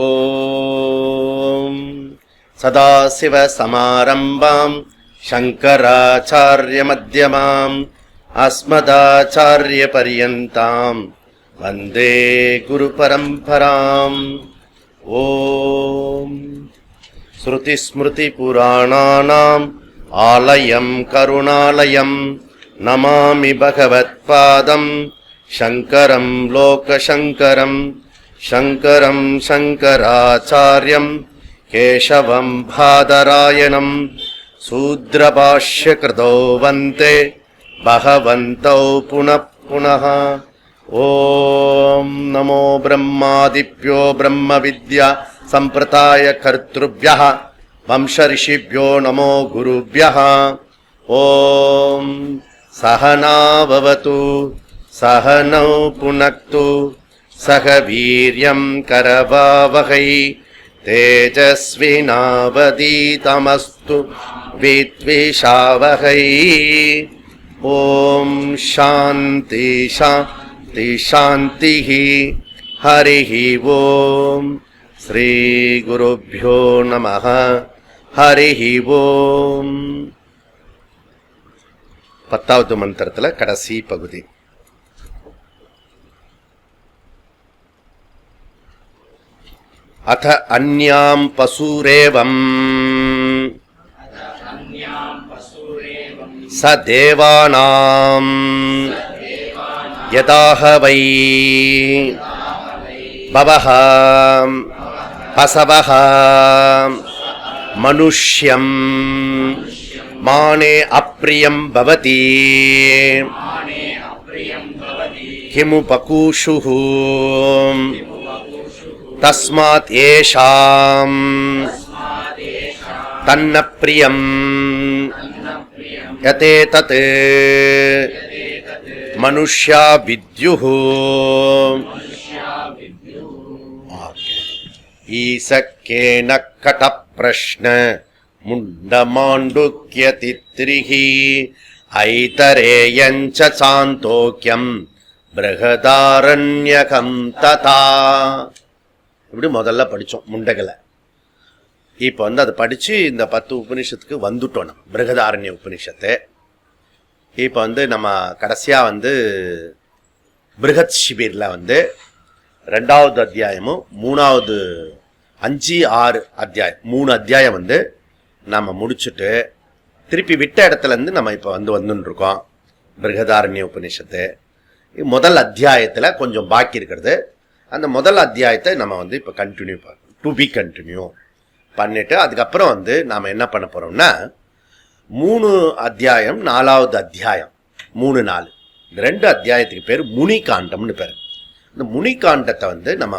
ஓம் சதாசிவசமாரம்பாம் சங்கராச்சார்யமத்யமாம் அஸ்மதாச்சார்யபர்யந்தாம் வந்தே குருபரம்பராம். ஓம் ஸ்ருதிஸ்மிருதிபுராணானாம் ஆலயம் கருணாலயம் நமாமி பகவத்பாதம் சங்கரம் லோகசங்கரம் சங்கரம் சங்கராச்சார்யம் கேசவம் பாதராயணம் சூத்ரபாஷ்யக்ருதோ வந்தே பகவந்தௌ புனః புனः. ஓம் நமோ பிரம்மாதிப்யோ பிரம்ம வித்யா சம்பிரதாய கர்த்ருப்யः வம்சரிஷிப்யோ நமோ குருப்யः. ஓம் சஹனா பவது சஹனௌ புனக்து சக வீர்யம் கரவாவகை தேஜஸ்வினாவதீதமஸ்து வித்விஷாவகை. ஓம் சாந்தி சாந்தி சாந்தி. ஹரிஹி ஓம் ஸ்ரீ குருப்யோ நமः. ஹரிஹி ஓம். 10வது மந்திரத்தில் கடைசி பகுதி. அத அன்யாம் பசூரேவம் ச தேவானாம் யதாஹ வை பவஹ பசவஹ மனுஷ்யம் மானே அப்ரியம் பவதி கிமு பகூஷுஹு தஸ்மாத் ஏஷாம் தன்ன பிரியம் யதே தத் மனுஷ்யா வித்யுஹு. ஈசக்கேன கட பிரஷ்ன முண்டமாண்டுக்ய தித்ரிஹி ஐதரேயஞ்ச சாந்தோக்யம் ப்ருஹதாரண்யகம் ததா. இப்படி முதல்ல படித்தோம் முண்டகலை. இப்போ அதை படித்து இந்த 10 உபநிஷத்துக்கு வந்துட்டோம் நம்ம ப்ருஹதாரண்ய உபநிஷத்தை. இப்போ நம்ம கடைசியாக ப்ருஹத் ஷிபிரில் 2வது அத்தியாயமும் 3வது 5, 6 அத்தியாயம் 3 அத்தியாயம் நம்ம முடிச்சுட்டு திருப்பி விட்ட இடத்துலேருந்து நம்ம இப்போ வந்துட்டுருக்கோம் ப்ருஹதாரண்ய உபநிஷத்து. முதல் அத்தியாயத்தில் கொஞ்சம் பாக்கி இருக்கிறது. அந்த முதல் அத்தியாயத்தை நம்ம இப்போ கண்டினியூ பண்ணணும், டு பி கண்டினியூ பண்ணிட்டு அதுக்கப்புறம் நாம் என்ன பண்ண போகிறோம்னா 3 அத்தியாயம் 4வது அத்தியாயம் 3, 4 இந்த 2 அத்தியாயத்துக்கு பேர் முனிகாண்டம்னு பேர். இந்த முனிகாண்டத்தை நம்ம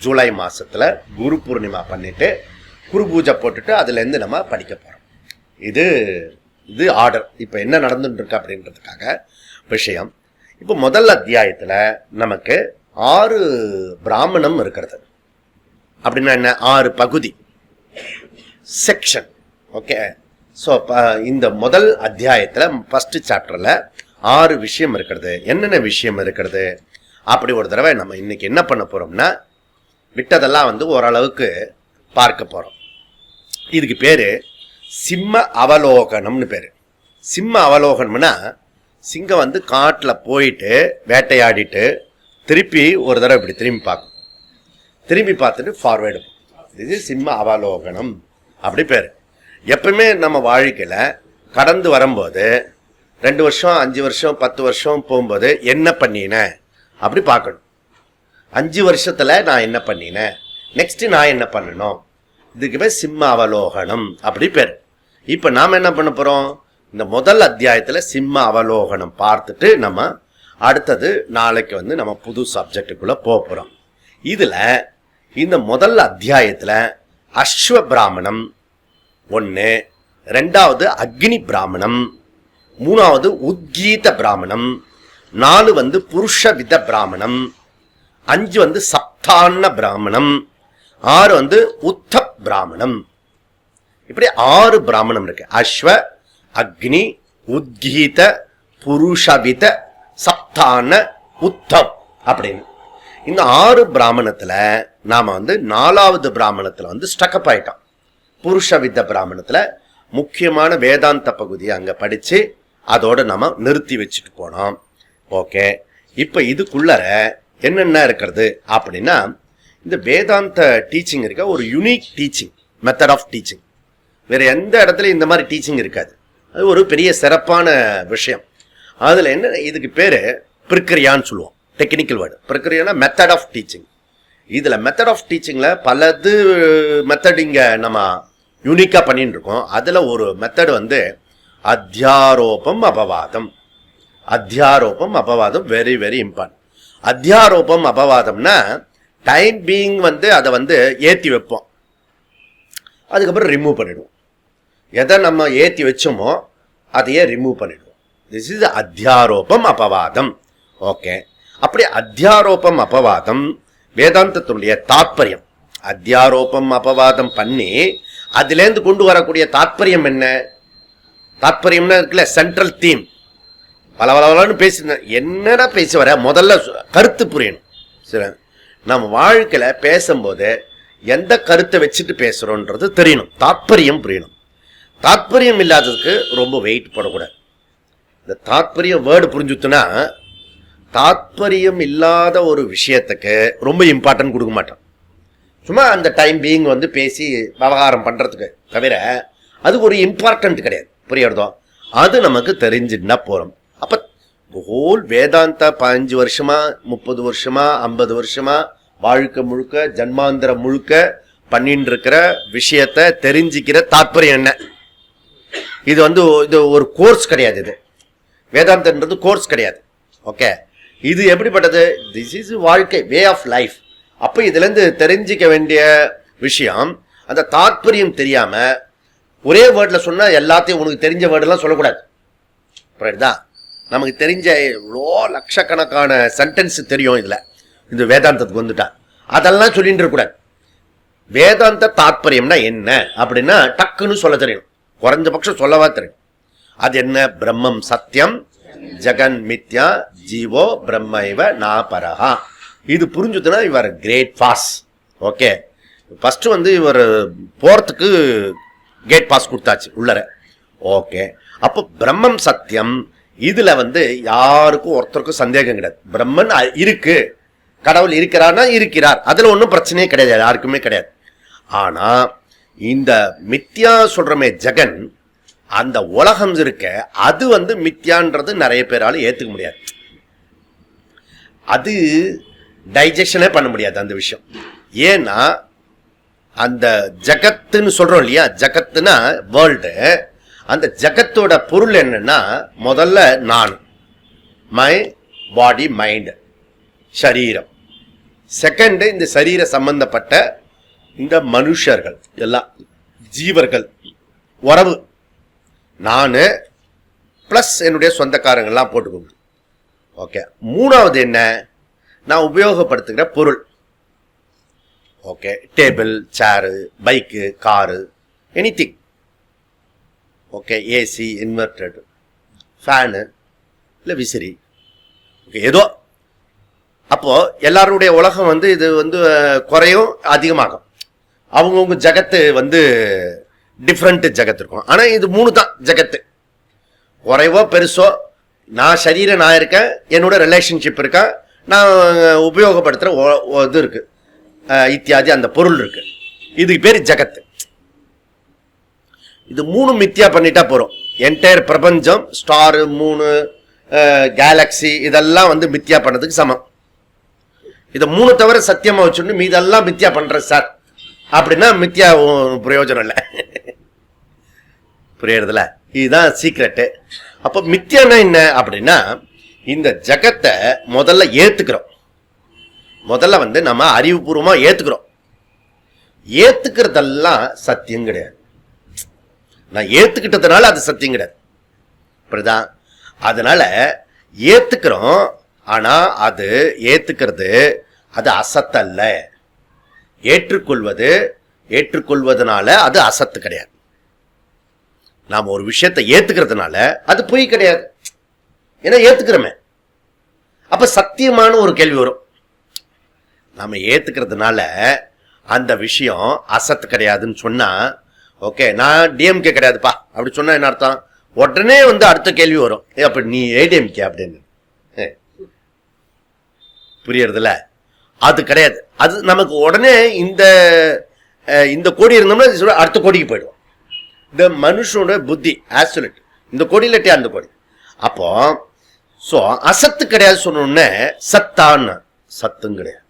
ஜூலை மாதத்தில் குரு பூர்ணிமா பண்ணிவிட்டு குரு பூஜை போட்டுட்டு அதுலேருந்து நம்ம படிக்க போகிறோம். இது ஆர்டர். இப்போ என்ன நடந்துட்டுருக்கு அப்படின்றதுக்காக விஷயம். இப்போ முதல் அத்தியாயத்தில் நமக்கு 6 பிராமணம் இருக்கிறது. அப்படின்னா என்ன? 6 பகுதி, செக்ஷன். ஓகே. ஸோ இந்த முதல் அத்தியாயத்தில் ஃபஸ்ட்டு சாப்டரில் 6 விஷயம் இருக்கிறது. என்னென்ன விஷயம் இருக்கிறது அப்படி ஒரு தடவை நம்ம இன்னைக்கு என்ன பண்ண போகிறோம்னா விட்டதெல்லாம் ஓரளவுக்கு பார்க்க போகிறோம். இதுக்கு பேர் சிம்ம அவலோகனம்னு பேர். சிம்ம அவலோகனம்னா சிங்கம் காட்டில் போயிட்டு வேட்டையாடிட்டு திருப்பி ஒரு தடவை இப்படி திரும்பி பார்க்கும். திரும்பி பார்த்துட்டு ஃபார்வேர்டு. இது சிம்ம அவலோகனம் அப்படி பேர். எப்பவுமே நம்ம வாழ்க்கையில் கடந்து வரும்போது 2 வருஷம் 5 வருஷம் 10 வருஷம் போகும்போது என்ன பண்ணினேன் அப்படி பார்க்கணும். 5 வருஷத்தில் நான் என்ன பண்ணினேன், நெக்ஸ்ட்டு நான் என்ன பண்ணணும், இதுக்கு பேர் சிம்ம அவலோகனம் அப்படி பேர். இப்போ நாம் என்ன பண்ண போகிறோம்? இந்த முதல் அத்தியாயத்தில் சிம்ம அவலோகனம் பார்த்துட்டு நம்ம அடுத்தது நாளைக்கு நம்ம புது சப்ஜெக்டுக்குள்ளே போக போகிறோம். இதில் இந்த முதல் அத்தியாயத்தில் அஸ்வ பிராமணம் 1, 2வது அக்னி பிராமணம், 3வது உத்கீத பிராமணம், 4 புருஷ வித பிராமணம், 5 சப்தான பிராமணம், 6 உத்த பிராமணம். இப்படி 6 பிராமணம் இருக்கு. அஸ்வ, அக்னி, உத்கீத, புருஷவித, சப்தான, உத்தம் அப்படின்னு இந்த 6 பிராமணத்துல நாம வந்து 4வது பிராமணத்துல வந்து ஸ்டக்கப் ஆயிட்டோம். புருஷ வித்த பிராமணத்துல முக்கியமான வேதாந்த பகுதியை அங்க படிச்சு அதோட நம்ம நிறுத்தி வச்சுட்டு போனோம். ஓகே, இப்ப இதுக்குள்ளர என்னென்ன இருக்கிறது அப்படின்னா, இந்த வேதாந்த டீச்சிங் இருக்க ஒரு unique teaching method of teaching. வேற எந்த இடத்துல இந்த மாதிரி டீச்சிங் இருக்காது. அது ஒரு பெரிய சிறப்பான விஷயம். அதுல என்ன, இதுக்கு பேரு பிரக்ரியான்னு சொல்லுவோம், டெக்னிக்கல் வேர்டு. பிரக்ரியானா மெத்தட் ஆஃப் டீச்சிங். இதுல மெத்தட் ஆஃப் டீச்சிங்ல பலது மெத்தட் இங்க நம்ம யூனிக்கா பண்ணிட்டு இருக்கோம். அதுல ஒரு மெத்தட் வந்து அத்தியாரோபம் அபவாதம். அத்தியாரோபம் அபவாதம் வெரி வெரி இம்பார்ட்டன்ட். அத்தியாரோபம் அபவாதம்னா டைம் பீயிங் வந்து அதை வந்து ஏற்றி வைப்போம், அதுக்கப்புறம் ரிமூவ் பண்ணிடுவோம். எதை நம்ம ஏற்றி வச்சோமோ அதையே ரிமூவ் பண்ணிடுவோம். திஸ் இஸ் அத்தியாரோபம் அபவாதம். ஓகே, அப்படி அத்தியாரோபம் அபவாதம் வேதாந்தத்தினுடைய தாற்பயம். அத்தியாரோபம் அபவாதம் பண்ணி அதுலேருந்து கொண்டு வரக்கூடிய தாற்பயம் என்ன? தாற்பயம்னா இருக்குல்ல, சென்ட்ரல் தீம். பலவளன்னு பேசி என்னடா பேசி வர, முதல்ல கருத்து புரியணும். சரி, நம்ம வாழ்க்கையில பேசும்போது எந்த கருத்தை வச்சுட்டு பேசுறோன்றது தெரியணும், தாற்பயம் புரியணும். தாற்பயம் இல்லாததுக்கு ரொம்ப வெயிட் போடக்கூடாது. இந்த தாற்பயம் வேர்டு புரிஞ்சுத்துனா, தாற்பயம் இல்லாத ஒரு விஷயத்துக்கு ரொம்ப இம்பார்ட்டன்ட் கொடுக்க மாட்டோம். சும்மா அந்த டைம் பீயிங் வந்து பேசி விவகாரம் பண்றதுக்கு தவிர அது ஒரு இம்பார்ட்டன்ட் கிடையாது. புரியுறதோ? அது நமக்கு தெரிஞ்சுன்னா போறோம். அப்ப ஹோல் வேதாந்தா 15 வருஷமா 30 வருஷமா 50 வருஷமா வாழ்க்கை முழுக்க ஜன்மாந்திரம் முழுக்க பண்ணிட்டு இருக்கிற விஷயத்த தெரிஞ்சுக்கிற தாற்பயம் என்ன? இது வந்து இது ஒரு கோர்ஸ் கிடையாது. இது வேதாந்தன்றது கோர்ஸ் கிடையாது. ஓகே, இது எப்படிப்பட்டது? திஸ் இஸ் வாழ்க்கை, வே ஆஃப் லைஃப். அப்ப இதுல இருந்து தெரிஞ்சிக்க வேண்டிய விஷயம், அந்த தாற்பயம் தெரியாம ஒரே வேர்ட்ல சொன்னா எல்லாத்தையும் உனக்கு தெரிஞ்ச வேர்டெல்லாம் சொல்லக்கூடாது. புரியுதா? நமக்கு தெரிஞ்ச எவ்வளோ லட்சக்கணக்கான சென்டென்ஸ் தெரியும் இதுல, இந்த வேதாந்தத்துக்கு வந்துட்டா அதெல்லாம் சொல்லிட்டு இருக்கக்கூடாது. வேதாந்த தாற்பயம்னா என்ன அப்படின்னா டக்குன்னு சொல்ல தெரியும், குறைஞ்சபட்சம் சொல்லவா தெரியும். அது என்ன? பிரம்மம் சத்தியம், ஜெகன் மித்யா, ஜீவோ பிரம்மைவ நாபரஹா. இது புரிஞ்சுதுன்னா இவர் கிரேட் பாஸ். ஓகே, ஃபர்ஸ்ட் வந்து இவர் போறதுக்கு கேட் பாஸ் கொடுத்தாச்சு உள்ளர. ஓகே, அப்போ பிரம்மம் சத்தியம். இதுல வந்து யாருக்கும் ஒருத்தருக்கும் சந்தேகம் கிடையாது. பிரம்மன் இருக்கு, கடவுள் இருக்கிறார்னா இருக்கிறார், அதுல ஒன்றும் பிரச்சனையே கிடையாது, யாருக்குமே கிடையாது. ஆனா இந்த மித்யா சொல்றமே ஜெகன், அந்த உலகம் இருக்க அது வந்து மித்யான்றது நிறைய பேரால ஏத்துக்க முடியாது. அது டைஜஷனே பண்ண முடியாது அந்த விஷயம். ஏன்னா அந்த ஜகத்துன்னு சொல்றோம் இல்லையா, ஜகத்துனா வேர்ல்டு. அந்த ஜகத்தோட பொருள் என்னன்னா, முதல்ல நான், மை பாடி மைண்ட், சரீரம். செகண்ட் இந்த சரீர சம்பந்தப்பட்ட இந்த மனுஷர்கள் எல்லாம் ஜீவர்கள், உறவு, நானு பிளஸ் என்னுடைய சொந்தக்காரங்கள்லாம் போட்டுக்கோங்க. ஓகே, மூணாவது என்ன? நான் உபயோகப்படுத்துகிற பொருள். Okay, table, chair, bike, car, anything. Okay, AC, inverter, fan, இல்லை விசிறி, ஓகே ஏதோ. அப்போ எல்லாருடைய உலகம் வந்து இது வந்து குறையும் அதிகமாகும். அவங்கவுங்க ஜகத்து வந்து டிஃப்ரெண்ட் ஜகத்து இருக்கும். ஆனால் இது 3 தான் ஜகத்து. குறைவோ பெருசோ, நான் சரீரம் நான் இருக்கேன், என்னோட ரிலேஷன்ஷிப் இருக்கேன், நான் உபயோகப்படுத்துகிற இது இருக்கு, இத்தியாதி அந்த பொருள் இருக்கு. இதுக்கு பேர் ஜகத்து. இது 3 மித்யா பண்ணிட்டா போறோம். என்டையர் பிரபஞ்சம், ஸ்டார், 3 கேலக்சி, இதெல்லாம் வந்து மித்யா பண்ணதுக்கு சமம். இதை 3 தவிர சத்தியமா வச்சுட்டு மீதெல்லாம் மித்யா பண்ற சார் அப்படின்னா மித்யா பிரயோஜனம் இல்லை. புரியுறதுல? இதுதான் சீக்ரெட்டு. அப்ப மித்யானா என்ன அப்படின்னா, இந்த ஜகத்தை முதல்ல ஏத்துக்கிறோம். முதல்ல வந்து நம்ம அறிவுபூர்வமா ஏத்துக்கிறோம். ஏத்துக்கிறதெல்லாம் சத்தியம் கிடையாது. நான் ஏத்துக்கிட்டதுனால அது சத்தியம் கிடையாது. புரியுதா? அதனால ஏத்துக்கிறோம், ஆனா அது ஏத்துக்கிறது அது அசத்தல்ல. ஏற்றுக்கொள்வதனால அது அசத்து கிடையாது. நாம் ஒரு விஷயத்தை ஏத்துக்கிறதுனால அது பொய் கிடையாது. ஏன்னா ஏத்துக்கிறோமே. அப்ப சத்தியமான ஒரு கேள்வி வரும். நம்ம ஏத்துக்கிறதுனால அந்த விஷயம் அசத்து கிடையாதுன்னு சொன்னா, ஓகே நான் டிஎம்கே கிடையாதுப்பா அப்படி சொன்னா என்ன அர்த்தம்? உடனே அடுத்த கேள்வி வரும், அப்ப நீ ஏடிஎம்கே அப்படின்னு. புரியறதுல? அது கிடையாது. அது நமக்கு உடனே இந்த கோடி இருந்தோம்னா அடுத்த கோடிக்கு போயிடுவோம். இந்த மனுஷனோட புத்தி ஆக்சுவலிட் இந்த கோடி இல்லாட்டி அந்த கோடி. அப்போ சோ அசத்து கிடையாது சொன்னோடனே சத்தான்னு சத்தும் கிடையாது.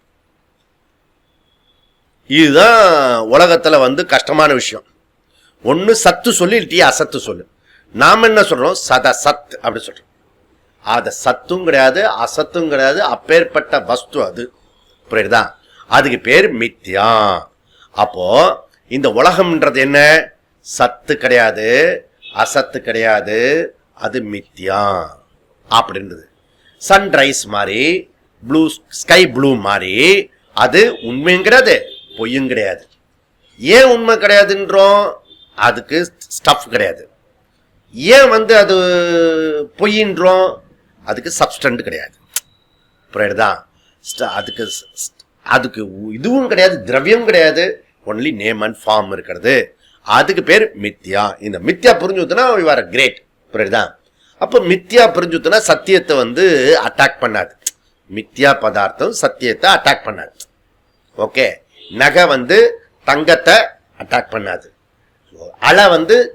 இதுதான் உலகத்துல கஷ்டமான விஷயம். ஒன்னு சத்து சொல்லு இல்லாட்டி அசத்து சொல்லு. நாம என்ன சொல்றோம்? சத சத் அப்படி சொல்றோம். அத சத்தும் கிடையாது அசத்தும் கிடையாது, அப்பேற்பட்ட வஸ்து அது. புரியுதா? அதுக்கு பேர் மித்யா. அப்போ இந்த உலகம்ன்றது என்ன? சத்து கிடையாது அசத்து கிடையாது, அது மித்யா அப்படின்றது. சன்ரைஸ் மாதிரி ப்ளூ ஸ்கை ப்ளூ மாதிரி அது உண்மையும் கிடையாது பொய்யும் கிடையாது. ஏன் உண்மை கிடையாதுன்றோம்? அதுக்கு ஸ்டஃப் கிடையாது. ஏன் அது பொய்ன்றோம்? அதுக்கு சப்ஸ்டன்ட் கிடையாது. புரியுதா? அதுக்கு இதுவும் கிடையாது, திரவியம் கிடையாது, ஒன்லி நேம் அண்ட் ஃபார்ம் இருக்கிறது. அதுக்கு பேர் மித்யா. இந்த மித்யா புரிஞ்சுனா யூ ஆர் கிரேட். புரியுதா? அப்ப மித்யா புரிஞ்சுனா சத்தியத்தை அட்டாக் பண்ணாது. மித்யா பதார்த்தம் சத்தியத்தை அட்டாக் பண்ணாது. ஓகே, நகை தங்கத்தை அட்டாக் பண்ணாது, அலை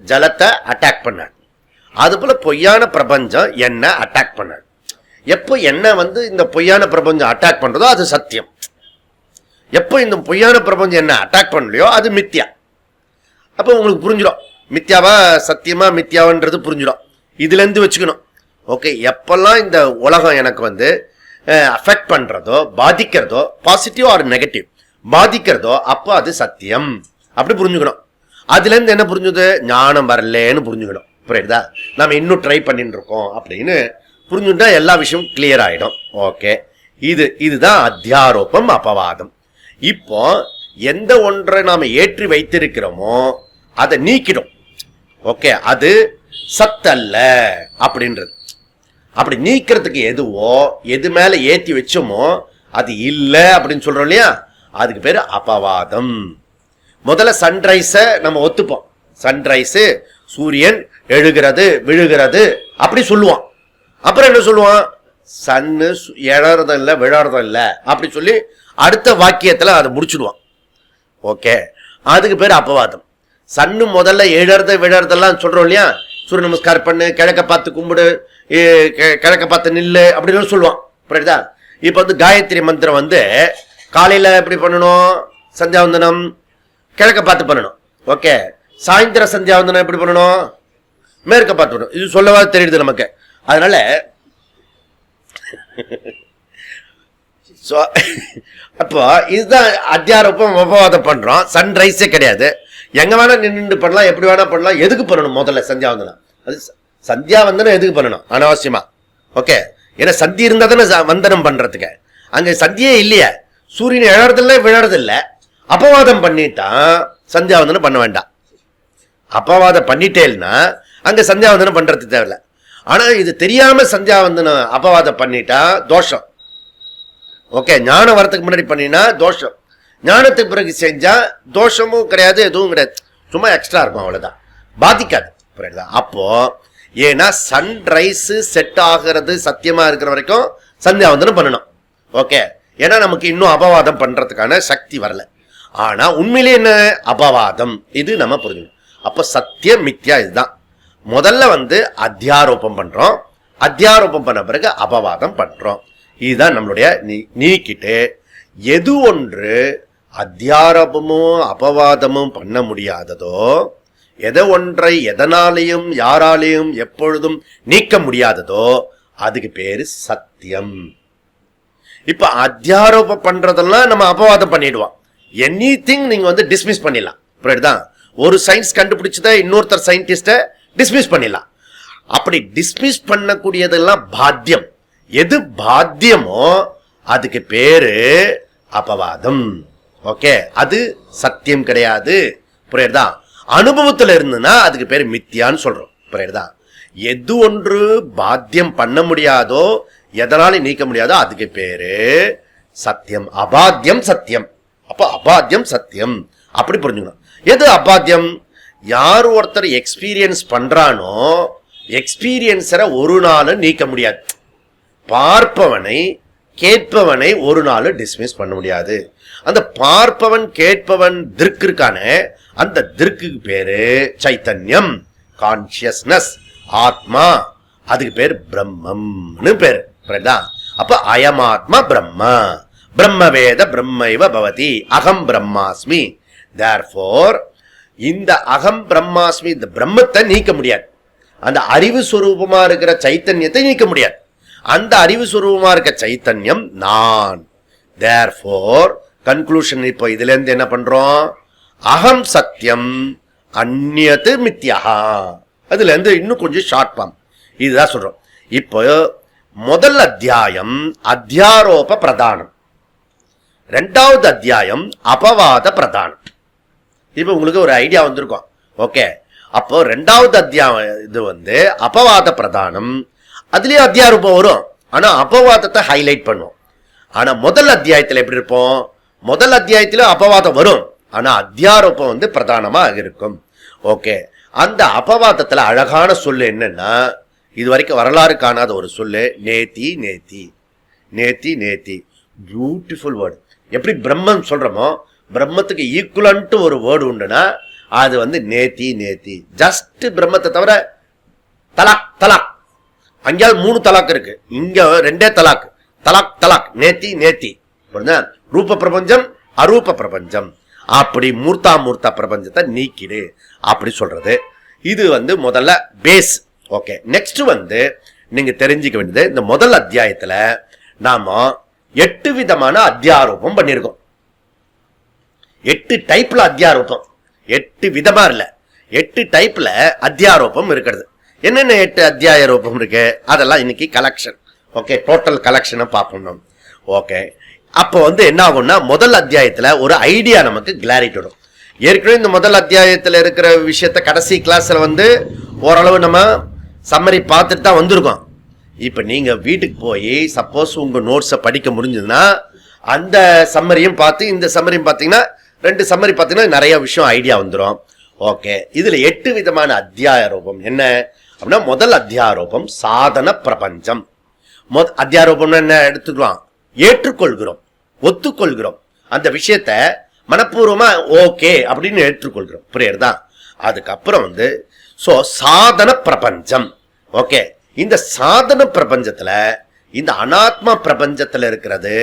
ஜலத்தை அட்டாக் பண்ணாது. அது போல பொய்யான பிரபஞ்சம் என்ன அட்டாக் பண்ணாது. எப்போ என்ன இந்த பொய்யான பிரபஞ்சம் அட்டாக் பண்றதோ அது சத்தியம். எப்போ இந்த பொய்யான பிரபஞ்சம் என்ன அட்டாக் பண்ணலையோ அது மித்யா. அப்போ உங்களுக்கு புரிஞ்சிடும் மித்யாவா சத்தியமா மித்யாவன்றது புரிஞ்சிடும். இதுல இருந்து வச்சுக்கணும். ஓகே, எப்பெல்லாம் இந்த உலகம் எனக்கு அஃபெக்ட் பண்றதோ பாதிக்கிறதோ, பாசிட்டிவ் ஆர் நெகட்டிவ் பாதிக்கிறதோ, அப்போ அது சத்தியம் அப்படி புரிஞ்சுக்கணும். அதுல இருந்து என்ன புரிஞ்சுது? ஞானம் வரலன்னு புரிஞ்சுக்கணும். புரியுதா? நாம இன்னும் ட்ரை பண்ணிட்டு இருக்கோம் அப்படின்னு புரிஞ்சுட்டா எல்லா விஷயமும் கிளியர் ஆயிடும். ஓகே, இதுதான் அத்தியாரோபம் அபவாதம். இப்போ எந்த ஒன்றை நாம ஏற்றி வைத்திருக்கிறோமோ அதை நீக்கிடும். ஓகே, அது சத்தல்ல அப்படின்றது. அப்படி நீக்கிறதுக்கு எதுவோ எது மேல ஏற்றி வச்சோமோ அது இல்லை அப்படின்னு சொல்றோம் இல்லையா, அதுக்கு பேரு அபவாதம். முதல்ல சன்ரைஸ நம்ம ஒத்துப்போம். சன்ரைஸ் சூரியன் எழுகிறது விழுகிறது அப்படி சொல்லுவான். அப்புறம் என்ன சொல்லுவான்? சன்னு எழறதும் இல்லை விழறதும் இல்லை அப்படி சொல்லி அடுத்த வாக்கியத்துல அதை முடிச்சுடுவான். ஓகே, அதுக்கு பேர் அபவாதம். சன்னு முதல்ல எழறது விழறதெல்லாம் சொல்றோம் இல்லையா, சூரிய நமஸ்காரம் பண்ணு, கிழக்க பார்த்து கும்பிடு, கிழக்க பார்த்து நில்லு அப்படின்னு சொல்லுவான். புரியுதா? இப்ப காயத்ரி மந்திரம் காலையில எப்படி பண்ணணும்? சந்தியாவந்தனம் கிழக்க பார்த்து பண்ணணும். ஓகே, சாயந்தர சந்தியாவந்தனம் எப்படி பண்ணணும்? மேற்க பார்த்து பண்ணணும். இது சொல்லவா தெரியுது நமக்கு. அதனால அப்போ இதுதான் அத்தியாரோபம் அபவாதம் பண்றோம். சன்ரைஸே கிடையாது. எங்க வேணா நின்று பண்ணலாம், எப்படி வேணா பண்ணலாம். எதுக்கு பண்ணணும்? முதல்ல சந்தியாவந்தனம். அது சந்தியாவந்தனம் எதுக்கு பண்ணணும்? அனாவசியமா. ஓகே, ஏன்னா சந்தி இருந்தா தானே வந்தனம் பண்றதுக்கு. அங்க சந்தியே இல்லையே, சூரியன் எழறதில்லை விழறதில்லை. அபவாதம் பண்ணிட்டான், சந்தியாவந்தனம் பண்ண வேண்டாம். அபவாதம் பண்ணிட்டேன்னா அங்க சந்தியாவந்தனம் பண்றது தேவையில்ல. ஆனா இது தெரியாம சந்தியாவந்தனம் அபவாதம் பண்ணிட்டா தோஷம். ஓகே, ஞானம் வரத்துக்கு முன்னாடி பண்ணினா தோஷம், ஞானத்துக்கு பிறகு செஞ்சா தோஷமும் கிடையாது, எதுவும் கிடையாது, சும்மா எக்ஸ்ட்ரா இருக்கும், அவ்வளவுதான், பாதிக்காது. புரியுதா? அப்போ ஏன்னா சன்ரைஸ் செட் ஆகிறது சத்தியமா இருக்கிற வரைக்கும் சந்தியாவந்தனம் பண்ணணும். ஓகே, ஏன்னா நமக்கு இன்னும் அபவாதம் பண்றதுக்கான சக்தி வரல. ஆனா உண்மையிலே என்ன அபவாதம், இது நம்ம புரிஞ்சுக்கணும். அப்ப சத்திய மித்யா இதுதான். முதல்ல அத்தியாரோபம் பண்றோம், அத்தியாரோபம் பண்ண பிறகு அபவாதம் பண்றோம். இதுதான் நம்மளுடைய நீக்கிட்டு எது ஒன்று அத்தியாரோபமும் அபவாதமும் பண்ண முடியாததோ, எதை ஒன்றை எதனாலையும் யாராலையும் எப்பொழுதும் நீக்க முடியாததோ அதுக்கு பேரு சத்தியம். இப்ப அத்தியாரோபம் பண்றதெல்லாம் நம்ம அபவாதம் பண்ணிடுவோம். எனி திங் நீங்க டிஸ்மிஸ் பண்ணிடலாம். புரியுதுதான்? ஒரு சயின்ஸ் கண்டுபிடிச்சத இன்னொருத்தர் சயின்டிஸ்ட டிஸ்மிஸ் பண்ணிடலாம். அப்படி டிஸ்மிஸ் பண்ணக்கூடியதெல்லாம் பாத்தியம். எது பாத்தியமோ அதுக்கு பேரு அபவாதம். ஓகே, அது சத்தியம் கிடையாது. புரியுதா? அனுபவத்துல இருந்துன்னா அதுக்கு பேரு மித்தியான்னு சொல்றோம். புரியுதா? எது ஒன்று பாத்தியம் பண்ண முடியாதோ, எதனால நீக்க முடியாதோ அதுக்கு பேரு சத்தியம், அபாத்தியம் சத்தியம். அப்ப அபாத்தியம் சத்தியம் அப்படி புரிஞ்சுக்கணும். எது அபாத்தியம்? யார் ஒருத்தர் எக்ஸ்பீரியன்ஸ் பண்றானோ எக்ஸ்பீரியன்ஸரை ஒரு நாள் நீக்க முடியாது. பார்ப்பவனை கேட்பவனை ஒரு நாள் டிஸ்மிஸ் பண்ண முடியாது. அந்த பார்ப்பவன் கேட்பவன் திருக்கு இருக்கான அந்த திருக்கு பேரு சைத்தன்யம், கான்சியஸ்னஸ், ஆத்மா. அதுக்கு பேர் பிரம்மம்னு பேரு. அப்ப அயமாத்மா பிரம்ம, பிரம்மவேத பிரம்மைவ பவதி, அகம் பிரம்மாஸ்மி. தேர்ஃபோர் இந்த அகம் பிரம்மாஸ்மி, இந்த பிரம்மத்தை நீக்க முடியாது. அந்த அறிவு சுரூபமா இருக்கிற சைத்தன்யத்தை நீக்க முடியாது. அந்த அறிவு சுரூபமா இருக்க சைத்தன்யம் நான். தேர்ஃபோர் கன்க்ளூஷன் இப்போ இதுல இருந்து என்ன பண்றோம்? அகம் சத்தியம் அந்நியது மித்யா. அதுல இருந்து இன்னும் கொஞ்சம் ஷார்ட் ஃபார்ம் இதுதான் சொல்றோம். இப்போ முதல் அத்தியாயம் அத்தியாரோப பிரதானம், ரெண்டாவது அத்தியாயம் அபவாத பிரதானம். இப்ப உங்களுக்கு ஒரு ஐடியா வந்திருக்கும். ஓகே, அப்போ ரெண்டாவது அத்தியாயம் இது அபவாத பிரதானம். அதுலயே அத்தியாரூபம் வரும், ஆனா அபவாதத்தை ஹைலைட் பண்ணுவோம். ஆனா முதல் அத்தியாயத்துல எப்படி இருப்போம்? முதல் அத்தியாயத்துல அபவாதம் வரும், ஆனா அத்தியாரோபம் பிரதானமா இருக்கும். ஓகே, அந்த அபவாதத்துல அழகான சொல்லு என்னன்னா, இது வரைக்கும் வரலாறு காணாத ஒரு சொல்லு, நேத்தி நேத்தி நேத்தி நேத்தி. Beautiful word. எப்படி பிரம்மம் சொல்றோமோ பிரம்மத்துக்கு ஈக்குவலன்ட்டு ஒரு வேர்டு உண்டுன்னா அது நேத்தி நேத்தி. ஜஸ்ட் பிரம்மத்தை தவிர தலாக் தலாக். அங்கேயாவது 3 தலாக் இருக்கு, இங்க 2 தலாக். தலாக் தலாக், நேத்தி நேத்தி. ரூப பிரபஞ்சம் அரூப பிரபஞ்சம், அப்படி மூர்த்தா மூர்த்தா பிரபஞ்சத்தை நீக்கிடு அப்படி சொல்றது. இது முதல்ல பேஸ். ஓகே, நெக்ஸ்ட் நீங்க தெரிஞ்சுக்க வேண்டியது, இந்த முதல் அத்தியாயத்துல நாம 8 விதமான அத்தியாரோபம் பண்ணிருக்கோம். 8 டைப்ல அத்தியாரோபம், 8 விதமா இல்ல, 8 டைப்ல அத்தியாரோபம் இருக்கிறது. என்னென்ன 8 அத்தியாரோபம் இருக்கு அதெல்லாம் இன்னைக்கு கலெக்ஷன். ஓகே, டோட்டல் கலெக்ஷனை பார்க்கணும். ஓகே, அப்போ என்ன ஆகும்னா, முதல் அத்தியாயத்துல ஒரு ஐடியா நமக்கு கிளாரிட்டி வரும். ஏற்கனவே இந்த முதல் அத்தியாயத்துல இருக்கிற விஷயத்த கடைசி கிளாஸ்ல ஓரளவு நம்ம சம்மரி பார்த்துட்டு தான் வந்திருக்கோம். இப்ப நீங்க வீட்டுக்கு போய் சப்போஸ் உங்க நோட்ஸை படிக்க முடிஞ்சதுன்னா அந்த சம்மரியும் பார்த்து இந்த சம்மரியும் பார்த்தீங்கன்னா 2 சம்மரி பார்த்தீங்கன்னா நிறைய விஷயம் ஐடியா வந்துடும். ஓகே, இதுல 8 விதமான அத்தியாரோபம் என்ன அப்படின்னா, முதல் அத்தியாரோபம் சாதன பிரபஞ்சம். அத்தியாரோபம் என்ன எடுத்துக்கலாம்? ஏற்றுக்கொள்கிறோம், ஒத்துக்கொள்கிறோம், அந்த விஷயத்த மனப்பூர்வமா ஓகே அப்படின்னு ஏற்றுக்கொள்கிறோம். புரியுறதா? அதுக்கப்புறம் சாதன பிரபஞ்சம். ஓகே, இந்த சாதன பிரபஞ்சத்துல இந்த அனாத்மா பிரபஞ்சத்துல இருக்கிறது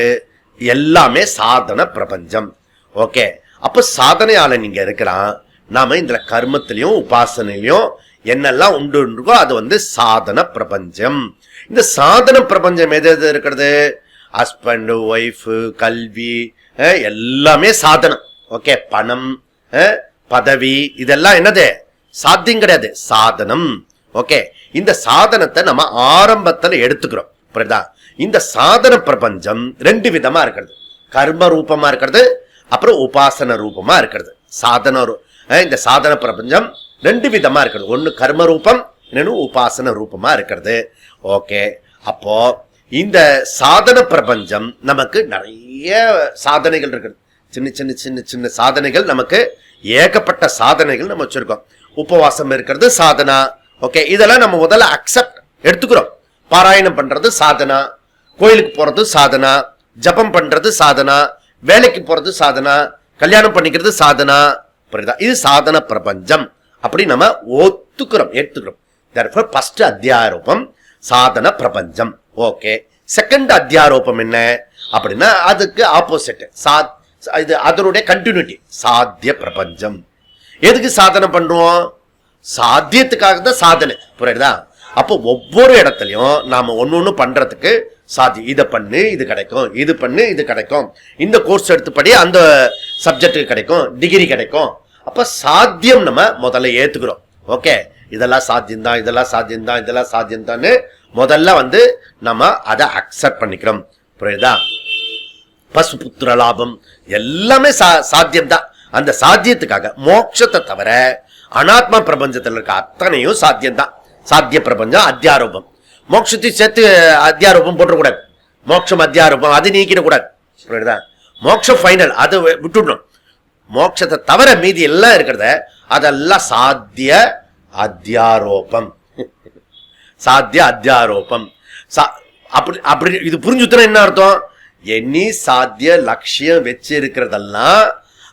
எல்லாமே சாதன பிரபஞ்சம். ஓகே, அப்ப சாதனையால நீங்க இருக்கிறான். நாம இந்த கர்மத்திலையும் உபாசனையிலையும் என்னெல்லாம் உண்டு இருக்கோ அது சாதன பிரபஞ்சம். இந்த சாதன பிரபஞ்சம் எது எது இருக்கிறது? ஹஸ்பண்ட், ஒய்ஃப், கல்வி எல்லாமே சாதனம். ஓகே, பணம், பதவி, இதெல்லாம் என்னது? சாத்தியம் கிடையாது, சாதனம். ஓகே, இந்த சாதனத்தை நம்ம ஆரம்பத்துல எடுத்துக்கிறோம். புரியுதா? இந்த சாதன பிரபஞ்சம் 2 விதமா இருக்கிறது. கர்ம ரூபமா இருக்கிறது, அப்புறம் உபாசன ரூபமா இருக்கிறது. இந்த சாதன பிரபஞ்சம் 2 விதமா இருக்கிறது. ஒன்னு கர்ம ரூபம், இன்னொன்னு உபாசன ரூபமா இருக்கிறது. ஓகே, அப்போ இந்த சாதன பிரபஞ்சம் நமக்கு நிறைய சாதனைகள் இருக்குது. சின்ன சின்ன சின்ன சின்ன சாதனைகள், நமக்கு ஏகப்பட்ட சாதனைகள் நம்ம வச்சிருக்கோம். உபவாசம் இருக்கிறது சாதனா. ஓகே, இதெல்லாம் நம்ம முதல்ல அக்செப்ட் எடுத்துக்கிறோம். பாராயணம் பண்றது சாதனா, கோயிலுக்கு போறது சாதனா, ஜபம் பண்றது சாதனா, வேலைக்கு போறது சாதனா, கல்யாணம் பண்ணிக்கிறது சாதனா. புரியுதா? இது சாதன பிரபஞ்சம் அப்படி நம்ம ஒத்துக்கிறோம், எடுத்துக்கிறோம். therefore first அத்தியாரோபம் சாதன பிரபஞ்சம். ஓகே, செகண்ட் அத்தியாரோபம் என்ன அப்படின்னா, அதுக்கு ஆப்போசிட், இது அதனுடைய கண்டினியூட்டி, சாத்திய பிரபஞ்சம். எதுக்கு சாதனை பண்றோம்? சாத்தியத்துக்காக தான் சாதனை. புரியுதா? அப்போ ஒவ்வொரு இடத்துலயும் நாம ஒன்னு பண்றதுக்கு சாத்தியம். இதை பண்ணு இது கிடைக்கும், இது பண்ணு இது கிடைக்கும், இந்த கோர்ஸ் எடுத்துப்படி அந்த சப்ஜெக்ட் கிடைக்கும், டிகிரி கிடைக்கும். அப்ப சாத்தியம் நம்ம முதல்ல ஏத்துக்கிறோம். ஓகே, இதெல்லாம் சாத்தியம்தான், இதெல்லாம் சாத்தியம்தான், இதெல்லாம் சாத்தியம்தான் முதல்ல நம்ம அதை அக்செப்ட் பண்ணிக்கிறோம். புரியுதா? பசுபுத்திர லாபம் எல்லாமே சாத்தியம்தான். அந்த சாத்தியத்துக்காக மோட்சத்தை தவிர அனாத்மா பிரபஞ்சத்தில் இருக்க அத்தனையும் சாத்தியம்தான். சாத்திய பிரபஞ்சம் அத்தியாரோபம். மோட்சத்தை சேர்த்து அத்தியாரோபம் போட்டக்கூடாது. மோட்சம் அத்தியாரோபம் அது நீக்கிடக்கூடாது. புரியுதா? மோட்சம் ஃபைனல், அது விட்டுடணும். மோட்சத்தை தவிர மீதி எல்லாம் இருக்கிறத அதெல்லாம் சாத்திய அத்தியாரோபம். சாத்திய அத்தியாரோபம். அப்படி அப்படி இது புரிஞ்சுத்தன என்ன அர்த்தம்? எண்ணி சாத்திய லட்சியம் வச்சு இருக்கிறதெல்லாம்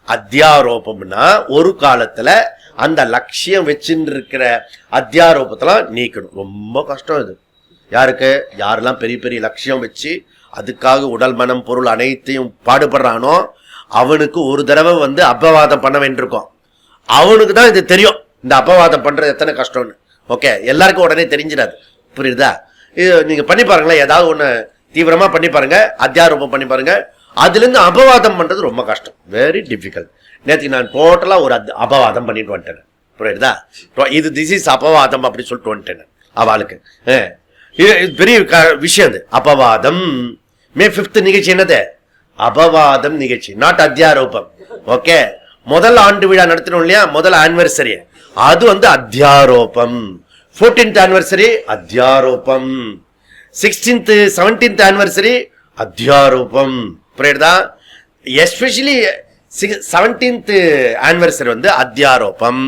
அத்தியாரோபம்னா ஒரு காலத்துல அந்த லட்சியம் வச்சுட்டு இருக்கிற அத்தியாரோபத்தெல்லாம் நீக்கணும். ரொம்ப கஷ்டம் இது. யாருக்கு? யாரெல்லாம் பெரிய பெரிய லட்சியம் வச்சு அதுக்காக உடல் மனம் பொருள் அனைத்தையும் பாடுபடுறானோ அவனுக்கு ஒரு தடவை அபவாதம் பண்ண வேண்டியிருக்கும். அவனுக்கு தான் இது தெரியும், இந்த அபவாதம் பண்றது எத்தனை கஷ்டம்னு. ஓகே, எல்லாருக்கும் உடனே தெரிஞ்சிடாது. புரியுதா? இது நீங்க பண்ணி பாருங்களேன், ஏதாவது ஒண்ணு தீவிரமா பண்ணி பாருங்க, அத்தியாரோபம் பண்ணி பாருங்க. அதுல இருந்து அபவாதம் பண்றது ரொம்ப கஷ்டம், வெரி டிஃபிகல்ட். நேற்றுக்கு நான் டோட்டலா ஒரு அபவாதம் பண்ணிட்டு வந்துட்டேன். புரியுதா? இது திஸ் இஸ் அபவாதம் அப்படி சொல்லிட்டு வந்துட்டேன் அவளுக்கு. பெரிய விஷயம் அது அபவாதம். மே 5th நிகழ்ச்சி என்னது? அபவாதம் நிகழ்ச்சி, நாட் அத்தியாரோபம். ஓகே, முதல் ஆண்டு விழா நடத்தணும் இல்லையா, முதல் ஆனிவர்சரி, அது அத்தியாரோபம். 14th anniversary அத்தியாரோபம். 16th 17th anniversary அத்தியாரோபம். புரியுதா? எஸ்பெஷலி 17th ஆனிவர்சரி அத்தியாரோபம்,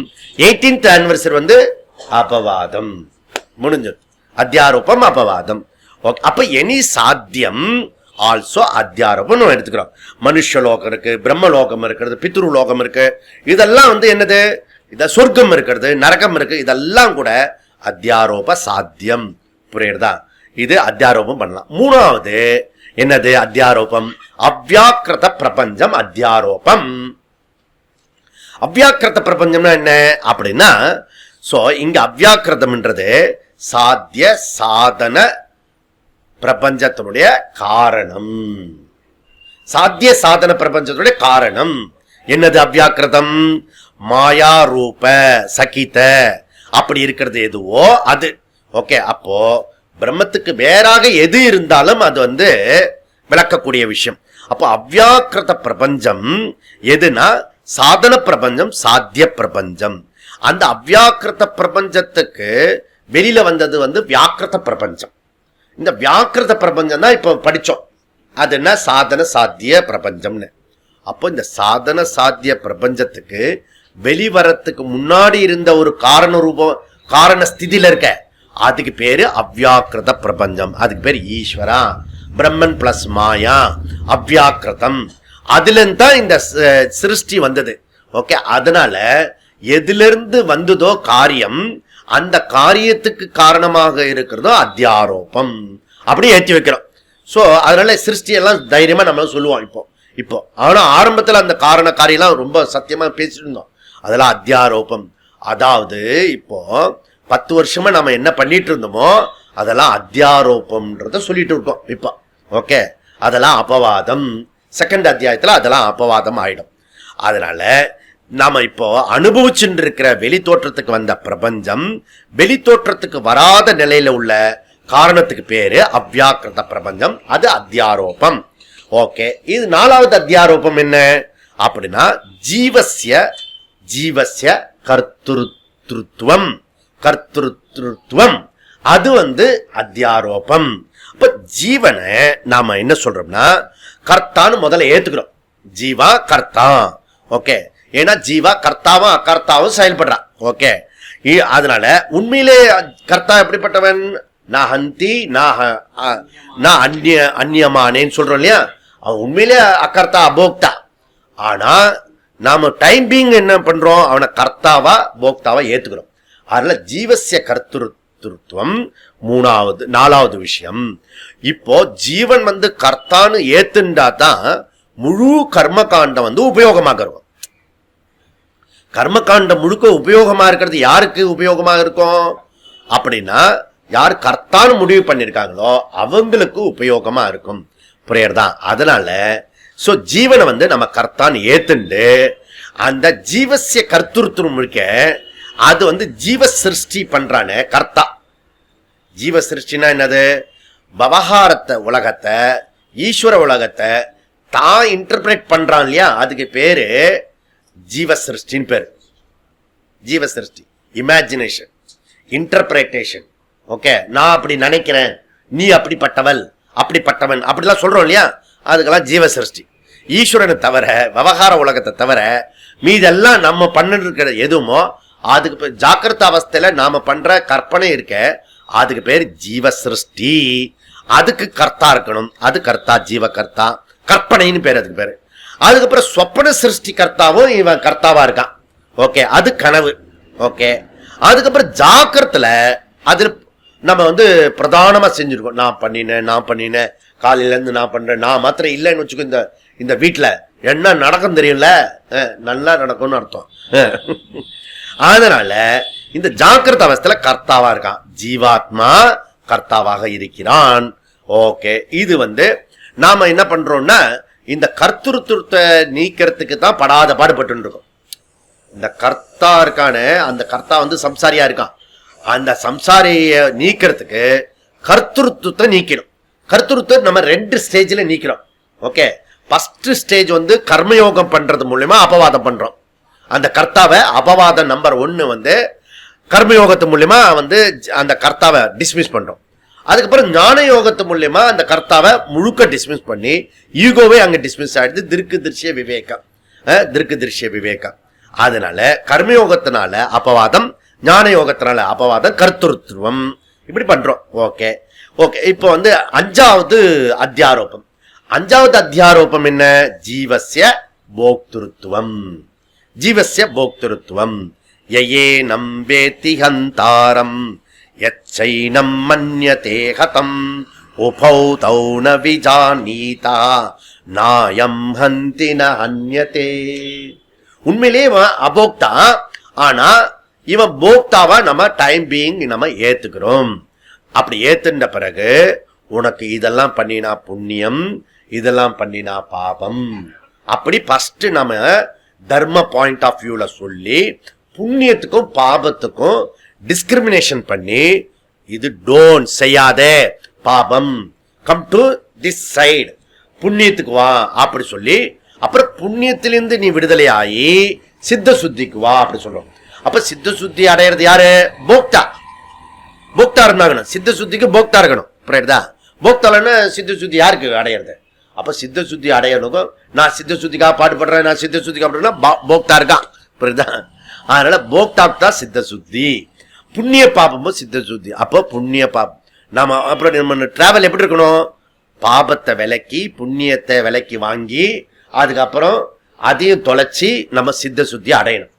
18th ஆனிவர்சரி அபவாதம். முடிஞ்சது. அத்தியாரோபம் அபவாதம். அப்ப எனி சாத்தியம் ஆல்சோ அத்தியாரோபம் எடுத்துக்கிறோம். மனுஷலோகம் இருக்கு, பிரம்மலோகம் இருக்கிறது, பித்ரு லோகம் இருக்கு, இதெல்லாம் என்னது? இத சொர்க்கம் இருக்கிறது, நரகம் இருக்கு, இதெல்லாம் கூட அத்தியாரோப சாத்தியம். புரியுறதா? இது அத்தியாரோபம் பண்ணலாம். மூணாவது என்னது அத்தியாரோபம்? அவ்யாக்கிருத பிரபஞ்சம் அத்தியாரோபம். அவ்யாக்கிருத பிரபஞ்சம்னா என்ன அப்படின்னா, சோ இங்க அவ்யாக்கிருதம்ன்றது சாத்திய சாதன பிரபஞ்சத்தினுடைய காரணம். சாத்திய சாதன பிரபஞ்சத்துடைய காரணம் என்னது? அவ்யாக்கிருதம். மாயா ரூப சகித அப்படி இருக்கிறது எதுவோ அது. ஓகே, அப்போ பிரம்மத்துக்கு வேறாக எது இருந்தாலும் அது விளக்கக்கூடிய விஷயம். அப்போ அவ்யாக்கிருத பிரபஞ்சம் எதுனா சாதன பிரபஞ்சம், சாத்திய பிரபஞ்சம். அந்த அவ்யாக்கிருத பிரபஞ்சத்துக்கு வெளியில வந்தது வியாக்கிருத பிரபஞ்சம். இந்த வியாக்கிருத பிரபஞ்சம் தான் இப்ப படிச்சோம். அது என்ன? சாதன சாத்திய பிரபஞ்சம்னு. அப்போ இந்த சாதன சாத்திய பிரபஞ்சத்துக்கு வெளிவரத்துக்கு முன்னாடி இருந்த ஒரு காரண ரூபம், காரண ஸ்திதியில இருக்க, அதுக்கு பேரு அவ்யாக்கிருத பிரபஞ்சம். அதுக்கு பேரு ஈஸ்வரா, பிரம்மன் பிளஸ் மாயா, அவ்யாக்கிருதம். அதுல இருந்து தான் இந்த சிருஷ்டி வந்தது. ஓகே, அதனால எதிலிருந்து வந்ததோ காரியம், அந்த காரியத்துக்கு காரணமாக இருக்கிறதோ அத்தியாரோபம். அப்படி ஏற்றி வைக்கிறோம். சோ அதனால சிருஷ்டி எல்லாம் தைரியமா நம்ம சொல்லுவோம் இப்போ. ஆனா ஆரம்பத்துல அந்த காரண காரியெல்லாம் ரொம்ப சத்தியமா பேசிட்டு இருந்தோம், அதெல்லாம் அத்தியாரோபம். அதாவது இப்போ 10 வருஷமா நம்ம என்ன பண்ணிட்டு இருந்தோமோ அதெல்லாம் அத்தியாரோபம்ன்றத சொல்லிட்டு இருக்கோம் இப்போ. ஓகே, அதெல்லாம் அபவாதம். 2nd அத்தியாயத்துல அதெல்லாம் அபவாதம் ஆயிடும். அதனால நாம இப்போ அனுபவிச்சுட்டு இருக்கிற வெளி தோற்றத்துக்கு வந்த பிரபஞ்சம், வெளி தோற்றத்துக்கு வராத நிலையில உள்ள காரணத்துக்கு பேரு அவ்யாக்கிருத பிரபஞ்சம், அது அத்தியாரோபம். ஓகே, இது 4வது அத்தியாரோபம் என்ன அப்படின்னா ஜீவஸ்ய கர்த்திருத்துவம். கர்த்திருத்துவம் அது அத்தியாரோபம். அப்ப ஜீவனை நாம என்ன சொல்றோம்னா கர்த்தான்னு முதல்ல ஏத்துக்கிறோம். ஜீவா கர்த்தா. ஓகே, ஏன்னா ஜீவா கர்த்தாவும் அகர்த்தாவும் செயல்படுறான். ஓகே, அதனால உண்மையிலே கர்த்தா எப்படிப்பட்டவன்? நான் ஹந்தி நான் அந்நியமானேன்னு சொல்றோம் இல்லையா, அவன் உண்மையிலே அகர்த்தா அபோக்தா. ஆனா நாம டைம் பீங் என்ன பண்றோம்? அவனை கர்த்தாவா போக்தாவா ஏத்துக்கிறோம். அதனால ஜீவசிய கர்த்திருத்துவம் 4வது விஷயம். இப்போ ஜீவன் கர்த்தான்னு ஏத்துண்டா தான் முழு கர்மகாண்டம் உபயோகமாக இருக்கும். கர்மகாண்டம் முழுக்க உபயோகமா இருக்கிறது யாருக்கு உபயோகமாக இருக்கும் அப்படின்னா, யார் கர்த்தான்னு முடிவு பண்ணிருக்காங்களோ அவங்களுக்கு உபயோகமா இருக்கும். புரியுறதா? அதனால சோ ஜீவனை நம்ம கர்த்தான்னு ஏத்துண்டு அந்த ஜீவசிய கர்த்திருத்துவம் இருக்க, அது ஜீவ சிருஷ்டி பண்றானே கர்த்தா. ஜீவ சிருஷ்டினா என்னது? விவகாரத்தை, உலகத்தை, ஈஸ்வர உலகத்தை தான் இன்டர்பிரேட் பண்றான் இல்லையா, அதுக்கு பேரு ஜீவ சிருஷ்டின்னு பேரு. ஜீவ சிருஷ்டி, இமேஜினேஷன், இன்டர்பிரேட்டேஷன். ஓகே, நான் அப்படி நினைக்கிறேன், நீ அப்படிப்பட்டவள் அப்படிப்பட்டவன் அப்படிலாம் சொல்றோம் இல்லையா, அதுக்கெல்லாம் ஜீவ சிருஷ்டி. ஈஸ்வரனை தவிர, விவகார உலகத்தை தவிர மீதெல்லாம் நம்ம பண்ணிட்டு இருக்கிற எதுவுமோ அதுக்கு ஜாக்கிரத அவஸ்தையில நாம பண்ற கற்பனை இருக்க, அதுக்கு பேர் ஜீவ சிருஷ்டி. அதுக்கு கர்த்தா இருக்கணும், அது கர்த்தா, ஜீவ கர்த்தா, கற்பனைன்னு பேர் அதுக்கு பேரு. அதுக்கப்புறம் சொப்பன சிருஷ்டி கர்த்தாவும் இவன் கர்த்தாவா இருக்கான். ஓகே, அது கனவு. ஓகே, அதுக்கப்புறம் ஜாக்கிரத்துல அதுல நம்ம பிரதானமா செஞ்சிருக்கோம். நான் பண்ணினேன் காலையில இருந்து நான் பண்றேன். நான் மாத்திரம் இல்லைன்னு வச்சுக்கோ, இந்த வீட்டுல என்ன நடக்கும் தெரியல, நல்லா நடக்கும்னு அர்த்தம். அதனால இந்த ஜாக்கிரத அவஸ்தையில கர்த்தாவா இருக்கான், ஜீவாத்மா கர்த்தாவாக இருக்கிறான். ஓகே, இது நாம என்ன பண்றோம்னா இந்த கர்த்தృత్వத்தை நீக்கிறதுக்கு தான் படாத பாடுபட்டு இருக்கோம். இந்த கர்த்தா இருக்கானே, அந்த கர்த்தா சம்சாரியா இருக்கான். அந்த சம்சாரிய நீக்கிறதுக்கு கர்த்தృత్వத்தை நீக்கணும். கர்த்தృత్వం நம்ம 2 ஸ்டேஜ்ல நீக்கிறோம். ஓகே, ஃபர்ஸ்ட் ஸ்டேஜ் கர்மயோகம் பண்றது மூலமா அபவாதம் பண்றோம். அந்த கர்த்தாவை அபவாதம் நம்பர் 1 கர்மயோகத்து மூலியமா அந்த கர்த்தாவை டிஸ்மிஸ் பண்றோம். அதுக்கப்புறம் ஞான யோகத்து மூலியமா அந்த கர்த்தாவை முழுக்க டிஸ்மிஸ் பண்ணி ஈகோவே அங்க டிஸ்மிஸ் ஆயிடுது. திருக்கு திருஷ்ய விவேகம். அதனால கர்மயோகத்தினால அபவாதம், ஞான யோகத்தினால அபவாதம், கர்த்தృత్వం இப்படி பண்றோம். ஓகே ஓகே, இப்போ 5வது அத்தியாரோபம். 5வது அத்தியாரோபம் என்ன? ஜீவஸ்ய போக்திருத்துவம். ஜீவஸ்ய போக்திருத்துவம். யயே நம்பேதி ஹந்தாரம் யச்சைனம் மன்யதே ஹதம் உபௌ தௌ ந விஜானீதா நாயம் ஹந்தி ந ஹன்யதே. உண்மையிலேயே அபோக்தா, ஆனா இவன் போக்தாவா நம்ம டைம் பீயிங் நம்ம ஏத்துக்கிறோம். அப்படி ஏத்துன்ற பிறகு உனக்கு இதெல்லாம் பண்ணினா புண்ணியம், இதெல்லாம் பண்ணினா பாபம். அப்படி ஃபர்ஸ்ட் நம்ம தர்ம பாயிண்ட் ஆஃப் வியூல சொல்லி புண்ணியத்துக்கும் பாபத்துக்கும் டிஸ்கிரிமினேஷன் பண்ணி, இது டோன்ட் செய்யாதே பாபம், கம் டு திஸ் சைடு, புண்ணியத்துக்கு வா அப்படி சொல்லி, அப்புறம் புண்ணியத்திலிருந்து நீ விடுதலை ஆகி சித்த சுத்திக்கு வா அப்படி சொல்றோம். அப்ப சித்த சுத்தி அடையிறது யாரு? போக்தா. போக்தா இருந்தாகணும், சித்த சுத்திக்கு போக்தா இருக்கணும். புரியுதா? போக்தாலன்னு சித்த சுத்தி யாருக்கு அடையிறது? அப்ப சித்த சுத்தி அடையணுக்கும் நான் சித்த சுத்திக்காக பாடுபடுறேன், நான் சித்த சுத்திக்கா போக்தா இருக்கான். புரியுதா? அதனால போக்தாக்கு தான் சித்த சுத்தி, புண்ணிய பாபமும் சித்த சுத்தி. அப்போ புண்ணிய பாபம் நாம அப்புறம் நம்ம டிராவல் எப்படி இருக்கணும்? பாபத்தை விலக்கி புண்ணியத்தை விலக்கி வாங்கி அதுக்கப்புறம் அதையும் தொலைச்சி நம்ம சித்த சுத்தி அடையணும்.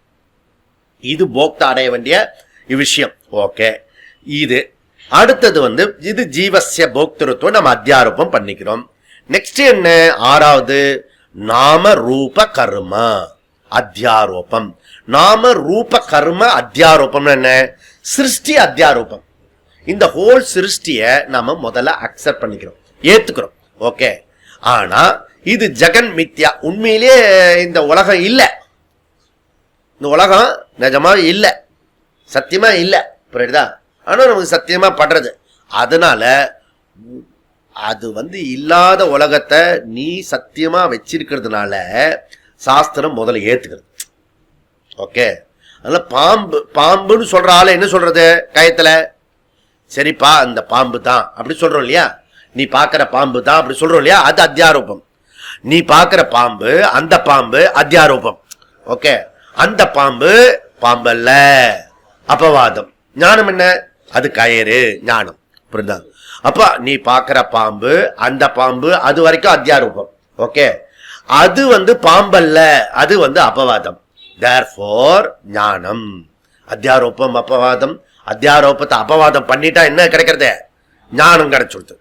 இது போக்தா அடைய வேண்டிய விஷயம். ஓகே, இது அடுத்தது இது ஜீவஸ்ய போக்திருத்துவம் நம்ம அத்தியாரோபம் பண்ணிக்கிறோம். நெக்ஸ்ட் என்ன? 6வது நாம ரூப கர்ம அத்தியாரோபம். நாம ரூப கர்ம அத்தியாரோபம் என்ன? சிருஷ்டி அத்தியாரோபம். இந்த ஹோல் சிருஷ்டிய நாம முதல்ல அக்செப்ட் பண்ணிக்கிறோம், ஏத்துக்கிறோம். ஓகே, ஆனா இது ஜெகன் மித்யா. உண்மையிலேயே இந்த உலகம் இல்ல, இந்த உலகம் நிஜமா இல்ல, சத்தியமா இல்ல. புரியுதா? ஆனா நமக்கு சத்தியமா படுறது. அதனால அது இல்லாத உலகத்தை நீ சத்தியமா வச்சிருக்கிறதுனால சாஸ்திரம் முதல்ல ஏத்துக்கிறது. ஓகே, அதனால பாம்புன்னு சொல்ற ஆள என்ன சொல்றது? கயத்துல சரிப்பா அந்த பாம்பு தான் அப்படி சொல்றோம் இல்லையா? நீ பாக்குற பாம்பு தான் அப்படி சொல்றோம் இல்லையா? அது அத்தியாரோபம். நீ பாக்குற பாம்பு, அந்த பாம்பு அத்தியாரோபம். ஓகே, அந்த பாம்பு பாம்பல்ல, அபவாதம். ஞானம் என்ன? அது கயிறு, ஞானம். புரியுதா? அப்ப நீ பாக்குற பாம்பு, அந்த பாம்பு, அது வரைக்கும் அத்தியாரோபம். ஓகே, அது பாம்பல்ல, அது அபவாதம். தேர்ஃபோர் ஞானம். அத்தியாரோபம் அபவாதம். அத்தியாரோபத்தை அபவாதம் பண்ணிட்டா என்ன கிடைக்கிறது? ஞானம் கிடைச்சுடுது.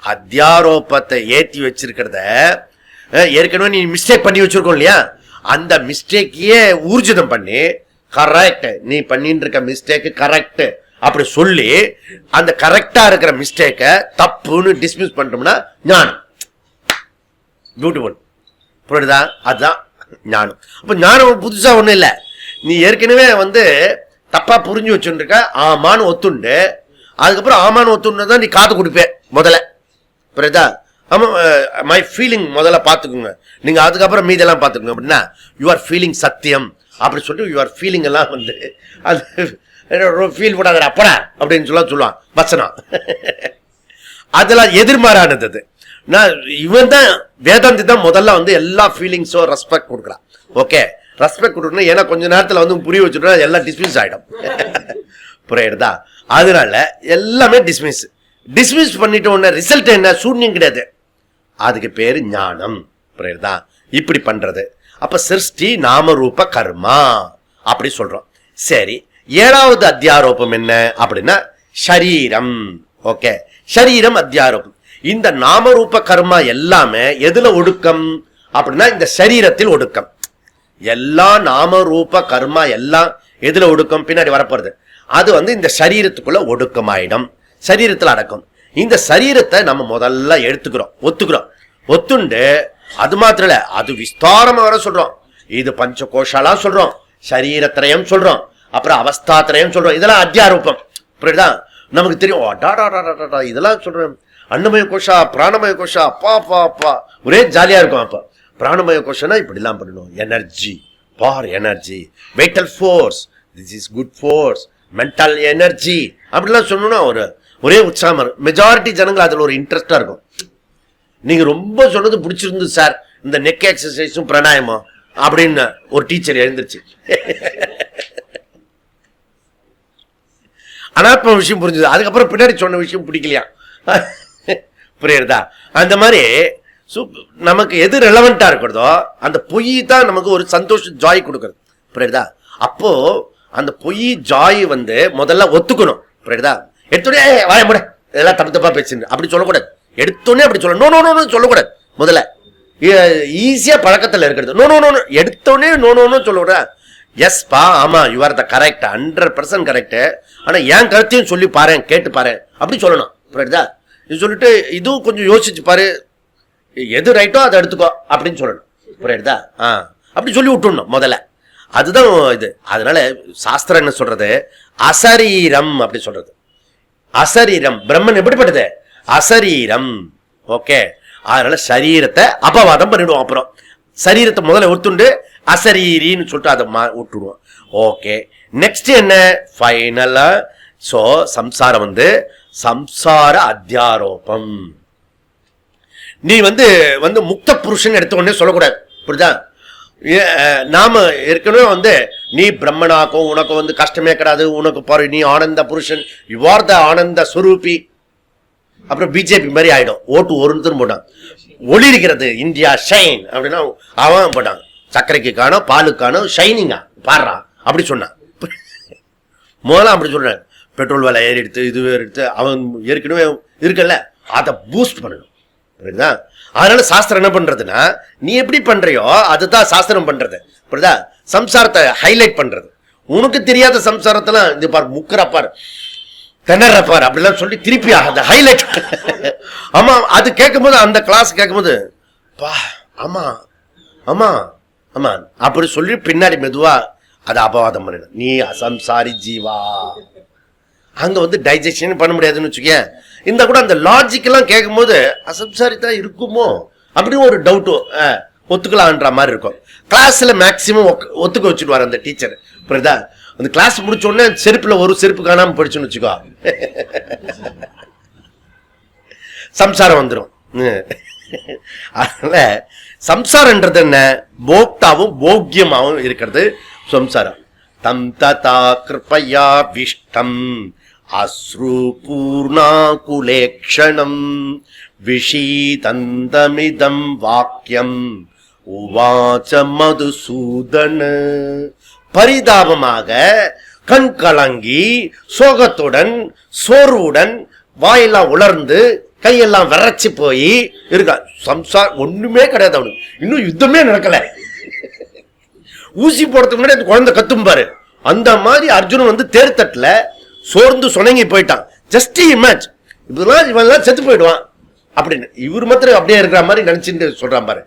அத்தியாரோபத்தை ஏற்றி வச்சிருக்கிறத ஏற்கனவே நீ மிஸ்டேக் பண்ணி வச்சிருக்கோம் இல்லையா? அந்த மிஸ்டேக்கையே ஊர்ஜிதம் பண்ணி கரெக்ட், நீ பண்ணிட்டு இருக்க மிஸ்டேக் கரெக்ட் அப்படி சொல்லி அந்த கரெக்டா இருக்கிற மிஸ்டேக்க தப்புன்னு டிஸ்மிஸ் பண்ணிட்டோம்னா ஞானம். பியூட்டிஃபுல். புரியுதா? அதுதான் ஞானம். அப்ப ஞானம் புதுசா ஒண்ணும் இல்லை. நீ ஏற்கனவே தப்பா புரிஞ்சு வச்சுட்டு இருக்க. ஆமான்னு ஒத்துண்டு, அதுக்கப்புறம் ஆமான்னு ஒத்துண்டு தான் நீ காத்து கொடுப்பேன் முதல்ல. புரியுதா? ஆமா, மை ஃபீலிங் முதல்ல பார்த்துக்குங்க, நீங்க அதுக்கப்புறம் மீதெல்லாம் பார்த்துக்குங்க. அப்படின்னா யுவர் ஃபீலிங் சத்தியம் அப்படி சொல்லிட்டு யுவர் ஃபீலிங் எல்லாம் அது ஃபீல் பண்ணாத அப்படா அப்படின்னு சொல்லுவான் வசனம். அதெல்லாம் எதிர்மாறானது. நான் இவன் தான் வேதாந்தி தான் முதல்ல வந்து எல்லா ஃபீலிங்ஸும் ரெஸ்பெக்ட் கொடுக்குறான். ஓகே, ரெஸ்பெக்ட் கொடுக்கணும். ஏன்னா கொஞ்ச நேரத்தில் வந்து புரிய வச்சுட்டா எல்லாம் டிஸ்மிஸ் ஆகிடும். புரியுதா? அதனால எல்லாமே டிஸ்மிஸ் பண்ணிட்டு உடனே ரிசல்ட் என்ன? சூன்யம் கிடையாது. அதுக்கு பேரு ஞானம். புரியுதா? இப்படி பண்றது. அப்ப சிருஷ்டி நாம ரூப கர்மா அப்படி சொல்றோம். சரி, 7வது அத்தியாரோபம் என்ன அப்படின்னா ஷரீரம். ஓகே, ஷரீரம் அத்தியாரோபம். இந்த நாமரூப கர்மா எல்லாமே எதுல ஒடுக்கம் அப்படின்னா இந்த சரீரத்தில் ஒடுக்கம். எல்லா நாமரூப கர்மா எல்லாம் எதுல ஒடுக்கம்? பின்னாடி வரப்போறது. அது வந்து இந்த சரீரத்துக்குள்ள ஒடுக்கமாயிடும், சரீரத்தில் அடக்கும். இந்த சரீரத்தை நம்ம முதல்ல எடுத்துக்கிறோம், ஒத்துண்டு அது மாத்திரம் இல்ல, அது விஸ்தாரமா வர சொல்றோம். இது பஞ்ச கோஷாலாம் சொல்றோம், சரீரத்திரயம் சொல்றோம், அப்புறம் அவஸ்தாத்திரயம் சொல்றோம். இதெல்லாம் அத்தியாரூபம். புரியுதா? நமக்கு தெரியும் இதெல்லாம் சொல்றோம். அன்னமய கோஷா, பிராணமய கோஷா, அப்பா அப்பா அப்பா ஒரே ஜாலியா இருக்கும். அப்ப பிராணமய கோஷனா இப்படிலாம் பண்ணணும். எனர்ஜி, பார் energy, vital force, this is good force, mental energy அப்படிலாம் சொல்லணும்னா ஒரே உற்சாகம். மெஜாரிட்டி ஜனங்கள் அதுல ஒரு இன்ட்ரெஸ்டா இருக்கும். நீங்க ரொம்ப சொன்னது பிடிச்சிருந்து சார், இந்த நெக் எக்ஸசைஸும் பிராணாயமம் அப்படின்னு ஒரு டீச்சர் எழுந்துருச்சு. அனாத்ம விஷயம் புரிஞ்சது. அதுக்கப்புறம் பின்னாடி சொன்ன விஷயம் பிடிக்கலையா? புரியுறதா? அந்த மாதிரி நமக்கு எது ரெலவெண்டா இருக்கிறதோ அந்த பொய் தான் நமக்கு ஒரு சந்தோஷம், ஜாய் கொடுக்கறது. புரியுதா? அப்போ அந்த பொய் ஜாய் வந்து முதல்ல ஒத்துக்கணும். புரியுதா? எடுத்தோடனே வாய முட இதெல்லாம் தப்பு பேசுங்க அப்படி சொல்லக்கூடாது. எடுத்தோடனே அப்படி சொல்லணும், சொல்லக்கூடாது. முதல்ல ஈஸியா பழக்கத்தில் இருக்கிறது. எடுத்தோடனே சொல்லக்கூடாது. எஸ் பா, ஆமா, you are the correct, 100% correct. ஆனா என் கருத்தையும் சொல்லி பாரு, கேட்டு பாரு அப்படி சொல்லணும். புரியுதா? இது சொல்லிட்டு இதுவும் கொஞ்சம் யோசிச்சு பாரு, எது ரைட்டோ அதை எடுத்துக்கோ அப்படின்னு சொல்லணும். புரியுதா? அப்படி சொல்லி விட்டுடணும் முதல்ல. அதுதான் இது. அதனால சாஸ்திரம் என்ன சொல்றது? அசரீரம் அப்படி சொல்றது. அசரீரம். பிரம்மன் எப்படிப்பட்டது? அசரீரம். ஓகே, அதனால சரீரத்தை அபவாதம் பண்ணிடுவோம். அப்புறம் சரீரத்தை முதல்ல ஒத்துண்டு அசரீரின்னு சொல்லிட்டு அதை விட்டுடுவோம். ஓகே, நெக்ஸ்ட் என்ன? ஃபைனலா சம்சாரம் வந்து சம்சார அத்தியாரோபம். நீ வந்து முக்த புருஷன் எடுத்த உடனே சொல்லக்கூடாது. புரியுதா? நாம ஏற்கனவே வந்து நீ பிரம்மனாக்கும், உனக்கு வந்து கஷ்டமே கிடையாது, உனக்கு பாரு நீ ஆனந்த புருஷன், யூ ஆர் த ஆனந்த சுரூபி. அப்புறம் பிஜேபி மாதிரி ஆயிடும். ஓட்டு ஒருத்தரும் போட்டான், ஒளி இருக்கிறது இந்தியா ஷைன் அப்படின்னா அவன் போட்டான். சர்க்கரைக்கு காணும், பாலுக்கு காணும், ஷைனிங்கா பாடுறான் அப்படி சொன்னான். முதல்ல அப்படி சொல்றேன். பெட்ரோல் விலை ஏறி எடுத்து இது எடுத்து அவன் ஏற்கனவே இருக்குல்ல, அதை பூஸ்ட் பண்ணணும். புரியுதா? அதனால சாஸ்திரம் என்ன பண்றதுன்னா, நீ எப்படி பண்றியோ அதுதான் சாஸ்திரம் பண்றது. புரியுதா? சம்சாரத்தை ஹைலைட் பண்றது. உனக்கு தெரியாத சம்சாரத்தெல்லாம் இது பாரு, முக்கரப்பார், திணறப்பார் அப்படிலாம் சொல்லி திருப்பி அதை ஹைலைட். ஆமா, அது கேட்கும்போது, அந்த கிளாஸ் கேட்கும்போது பா ஆமா ஆமா ஆமா அப்படி சொல்லி பின்னாடி மெதுவா அதை அபவாதம் பண்ணிடும். நீ அசம்சாரி ஜீவா. அங்க வந்து டைஜஷன் பண்ண முடியாதுன்னு வச்சுக்கேன். இந்த கூட அந்த லாஜிக்கெல்லாம் கேட்கும் போது அசம்சாரி தான் இருக்குமோ அப்படின்னு ஒரு டவுட்டு ஒத்துக்கலான்ற மாதிரி இருக்கும். கிளாஸ்ல மேக்சிமம் ஒத்துக்க வச்சுடுவார் அந்த டீச்சர். புரியுதா? அந்த கிளாஸ் முடிச்ச உடனே செருப்புல ஒரு செருப்பு காணாம போயிடுச்சுன்னு வச்சுக்கோ, சம்சாரம் வந்துடும். அதனால சம்சாரம்ன்றது என்ன? போக்தாவும் போக்கியமாவும் இருக்கிறது சம்சாரம். தம் ததா கிருபயா விஷ்டம் அஸ்ரு பூர்ணாகுலேக்ஷணம் விஷீதந்தமிதம் வாக்கியம் உவாச்ச மதுசூதன. பரிதாபமாக கண் கலங்கி சோகத்துடன் சோர்வுடன் வாயெல்லாம் உலர்ந்து கையெல்லாம் விரைச்சு போய் இருக்கா. சம்சாரம் ஒண்ணுமே கிடையாது அவனுக்கு. இன்னும் யுத்தமே நடக்கல. ஊசி போடுறதுக்கு முன்னாடி அந்த குழந்தை கத்தும் பாரு, அந்த மாதிரி அர்ஜுனன் வந்து தேர்தட்டுல சோர்ந்து சொனங்கி போயிட்டான். ஜஸ்ட் இமேஜ், இதெல்லாம் இவெல்லாம் செத்து போயிடுவான் அப்படின்னு இவர் மாத்திரம் அப்படியே இருக்கிற மாதிரி நினைச்சுட்டு சொல்றான் பாரு.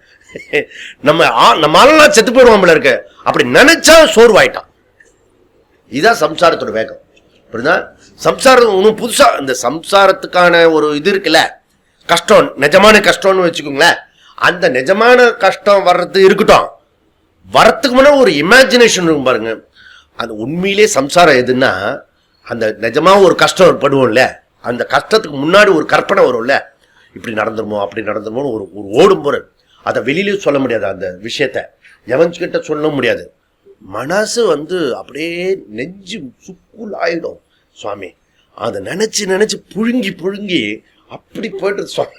நம்மளால செத்து போயிடுவான் போல இருக்கு அப்படி நினைச்சா சோர்வாயிட்டான். இதுதான் சம்சாரத்தோட வேகம். அப்படின்னா சம்சாரம் ஒன்றும் புதுசா, இந்த சம்சாரத்துக்கான ஒரு இது இருக்குல்ல, கஷ்டம், நிஜமான கஷ்டம்னு வச்சுக்கோங்களேன். அந்த நிஜமான கஷ்டம் வர்றது இருக்கட்டும், வரத்துக்கு முன்னாடி ஒரு இமேஜினேஷன் இருக்கும் பாருங்க. அந்த உண்மையிலே சம்சாரம் எதுன்னா, அந்த நிஜமா ஒரு கஷ்டம் படுவோம்ல, அந்த கஷ்டத்துக்கு முன்னாடி ஒரு கற்பனை வரும்ல. இப்படி நடந்துருமோ அப்படி நடந்துருமோ ஒரு ஓடும் பொருள். அதை வெளியிலையும் சொல்ல முடியாது, அந்த விஷயத்த எவன்கிட்ட சொல்ல முடியாது. மனசு அப்படியே நெஞ்சு சுக்குள் ஆயிடும் சுவாமி. அதை நினைச்சு புழுங்கி அப்படி போயிட்டு சுவாமி,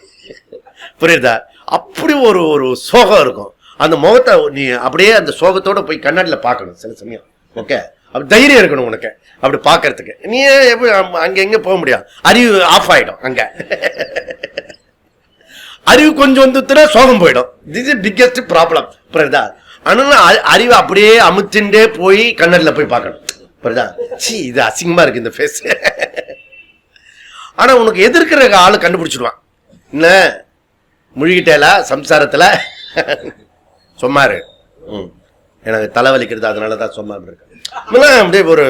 புரியுதா? அப்படி ஒரு சோகம் இருக்கும். அந்த முகத்தை நீ அப்படியே அந்த சோகத்தோட போய் கண்ணாடியில பார்க்கணும் சில சமயம். ஓகே, அப்படி தைரியம் இருக்கணும் உனக்கு அப்படி பார்க்கறதுக்கு. நீ எப்படி அங்க எங்க போக முடியாது, அறிவு ஆஃப் ஆயிடும். அங்க அறிவு கொஞ்சம் சோகம் போயிடும். திஸ் இஸ் பிக்கெஸ்ட் ப்ராப்ளம், புரியுதா? அதனால அறிவை அப்படியே அமுத்திண்டே போய் கண்ணாடியில போய் பார்க்கணும், புரியுதா? சி, இது அசிங்கமா இருக்கு இந்த ஃபேஸ். ஆனா உனக்கு எதிர்க்கிற ஆளு கண்டுபிடிச்சிடுவான். என்ன முழுகிட்டேலா சம்சாரத்துல, சொன்னாரு எனக்கு தலைவலிக்கிறது அதனாலதான் சொன்னாரு இருக்கேன். அப்படியே ஒரு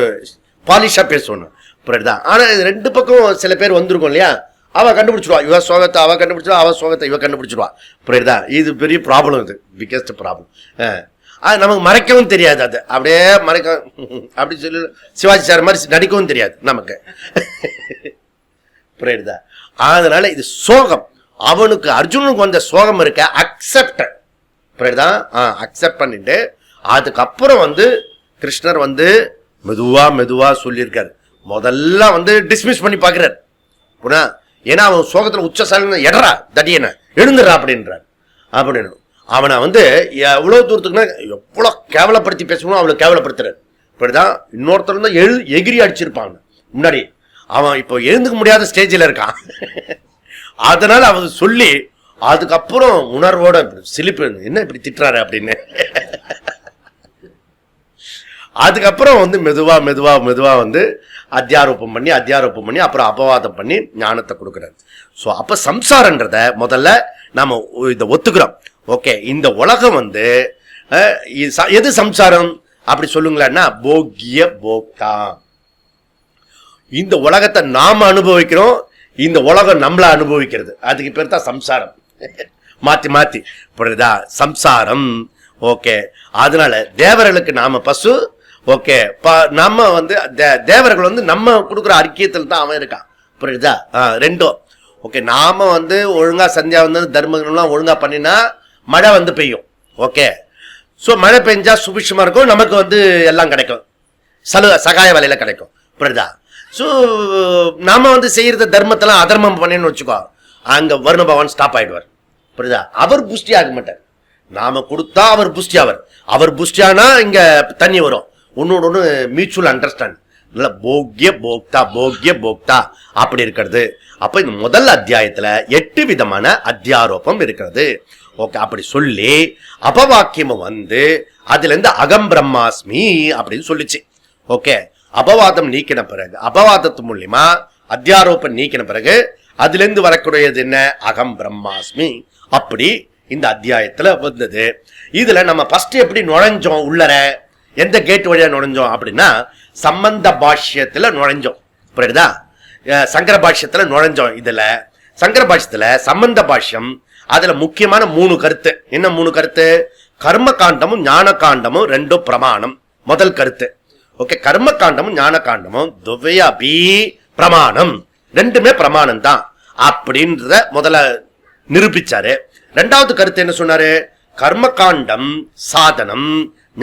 பாலிஷா பேசணும், புரியுதா? ஆனா இது ரெண்டு பக்கம் சில பேர் வந்திருக்கும் இல்லையா, அவ கண்டுபிடிச்சிடுவா. இவ சோகத்தை அவ கண்டுபிடிச்சிடுவா, அவ சோகத்தை இவ கண்டுபிடிச்சிடுவா, புரியுதா? இது பெரிய ப்ராப்ளம், இது பிக்கெஸ்ட் ப்ராப்ளம். அது நமக்கு மறைக்கவும் தெரியாது. அது அப்படியே மறைக்க அப்படி சொல்லி சிவாஜி சார் மாதிரி நடிக்கவும் தெரியாது நமக்கு, புரியுதா? அதனால இது சோகம். அவனுக்கு அர்ஜுனனுக்கு வந்த சோகம் இருக்க அக்செப்ட், புரியுதா? அக்செப்ட் பண்ணிட்டு அதுக்கப்புறம் கிருஷ்ணர் மெதுவா சொல்லியிருக்காரு. முதல்ல டிஸ்மிஸ் பண்ணி பாக்குறாரு. ஏன்னா அவன் சோகத்துல உச்சசாலி, எடரா தடியன எழுந்துடுறா அப்படின்றார். அப்படின்னு அவனை எவ்வளவு தூரத்துக்குன்னா எவ்வளவு கேவலப்படுத்தி பேசணும் அவ்வளவு கேவலப்படுத்துறாரு, புரியுதா? இன்னொருத்தர் தான் எகிரி அடிச்சிருப்பாங்க முன்னாடி. அவன் இப்போ எழுந்துக்க முடியாத ஸ்டேஜில் இருக்கான். அதனால அவன் சொல்லி அதுக்கப்புறம் உணர்வோட சிலிப்பு, என்ன இப்படி திட்டுறாரு அப்படின்னு. அதுக்கப்புறம் மெதுவா அத்தியாரோப்பம் பண்ணி அப்புறம் அபவாதம் பண்ணி ஞானத்தை கொடுக்கிறார். ஸோ அப்ப சம்சாரன்றத முதல்ல நாம இதை ஒத்துக்கிறோம். ஓகே, இந்த உலகம் எது சம்சாரம் அப்படி சொல்லுங்களேன்னா போக்கிய போக்தா. இந்த உலகத்தை நாம அனுபவிக்கிறோம், இந்த உலகம் நம்மள அனுபவிக்கிறது. அதுக்கு பேர் தான் சம்சாரம். மாத்தி புரியுதா? சம்சாரம். ஓகே, அதனால தேவர்களுக்கு நாம பசு. ஓகே, நம்ம தேவர்கள் நம்ம கொடுக்குற அறிக்கையத்தில் தான் அவன் இருக்கான், புரியுதா? ரெண்டும். ஓகே, நாம ஒழுங்கா சந்தியா தர்மங்கள்லாம் ஒழுங்கா பண்ணினா மழை பெய்யும். ஓகே, ஸோ மழை பெஞ்சா சுபிஷமா இருக்கும், நமக்கு எல்லாம் கிடைக்கும், சகாய வேலையில கிடைக்கும், புரியுதா? ஸோ நாம செய்யறது தர்மத்தெல்லாம் அதர்மம் பண்ணின்னு வச்சுக்கோ, அங்க வருண பகவான் ஸ்டாப் ஆயிடுவார், புரியுதா? அவர் புஷ்டி ஆக மாட்டார். நாம கொடுத்தா அவர் புஷ்டி ஆவார். அவர் புஷ்டியானா இங்க தண்ணி வரும். ஒன்னு மியூச்சுவல் அண்டர்ஸ்டாண்ட். போக்கிய போக்தா அப்படி இருக்கிறது. அப்ப இந்த முதல் அத்தியாயத்துல 8 விதமான அத்தியாரோபம் இருக்கிறது. ஓகே, அப்படி சொல்லி அபவாக்கியமும் அதுல இருந்து அகம் பிரம்மாஸ்மி அப்படின்னு சொல்லிச்சு. ஓகே, அபவாதம் நீக்கின பிறகு, அபவாதத்து மூலியமா அத்தியாரோபம் நீக்கின பிறகு அதுல இருந்து வரக்கூடியது என்ன? அகம் பிரம்மாஸ்மி. அப்படி இந்த அத்தியாயத்துல வந்தது. இதுல நம்ம ஃபர்ஸ்ட் எப்படி நுழைஞ்சோம், உள்ளர எந்த கேட் வழியா நுழைஞ்சோம் அப்படின்னா சம்பந்த பாஷ்யத்துல நுழைஞ்சோம், புரியுதா? சங்கர பாஷ்யத்துல நுழைஞ்சோம். இதுல சங்கர பாஷ்யத்துல சம்பந்த பாஷ்யம், அதுல முக்கியமான 3 கருத்து. என்ன 3 கருத்து? கர்ம காண்டமும் ஞான காண்டமும் ரெண்டும் பிரமாணம், முதல் கருத்து. ஓகே, கர்ம காண்டமும் ஞான காண்டமும் துவயாபி பிரமாணம், ரெண்டுமே பிரமாணம் தான் அப்படின்றத முதல்ல நிரூபிச்சாரு. ரெண்டாவது கருத்து என்ன சொன்னாரு? கர்ம காண்டம் சாதனம்,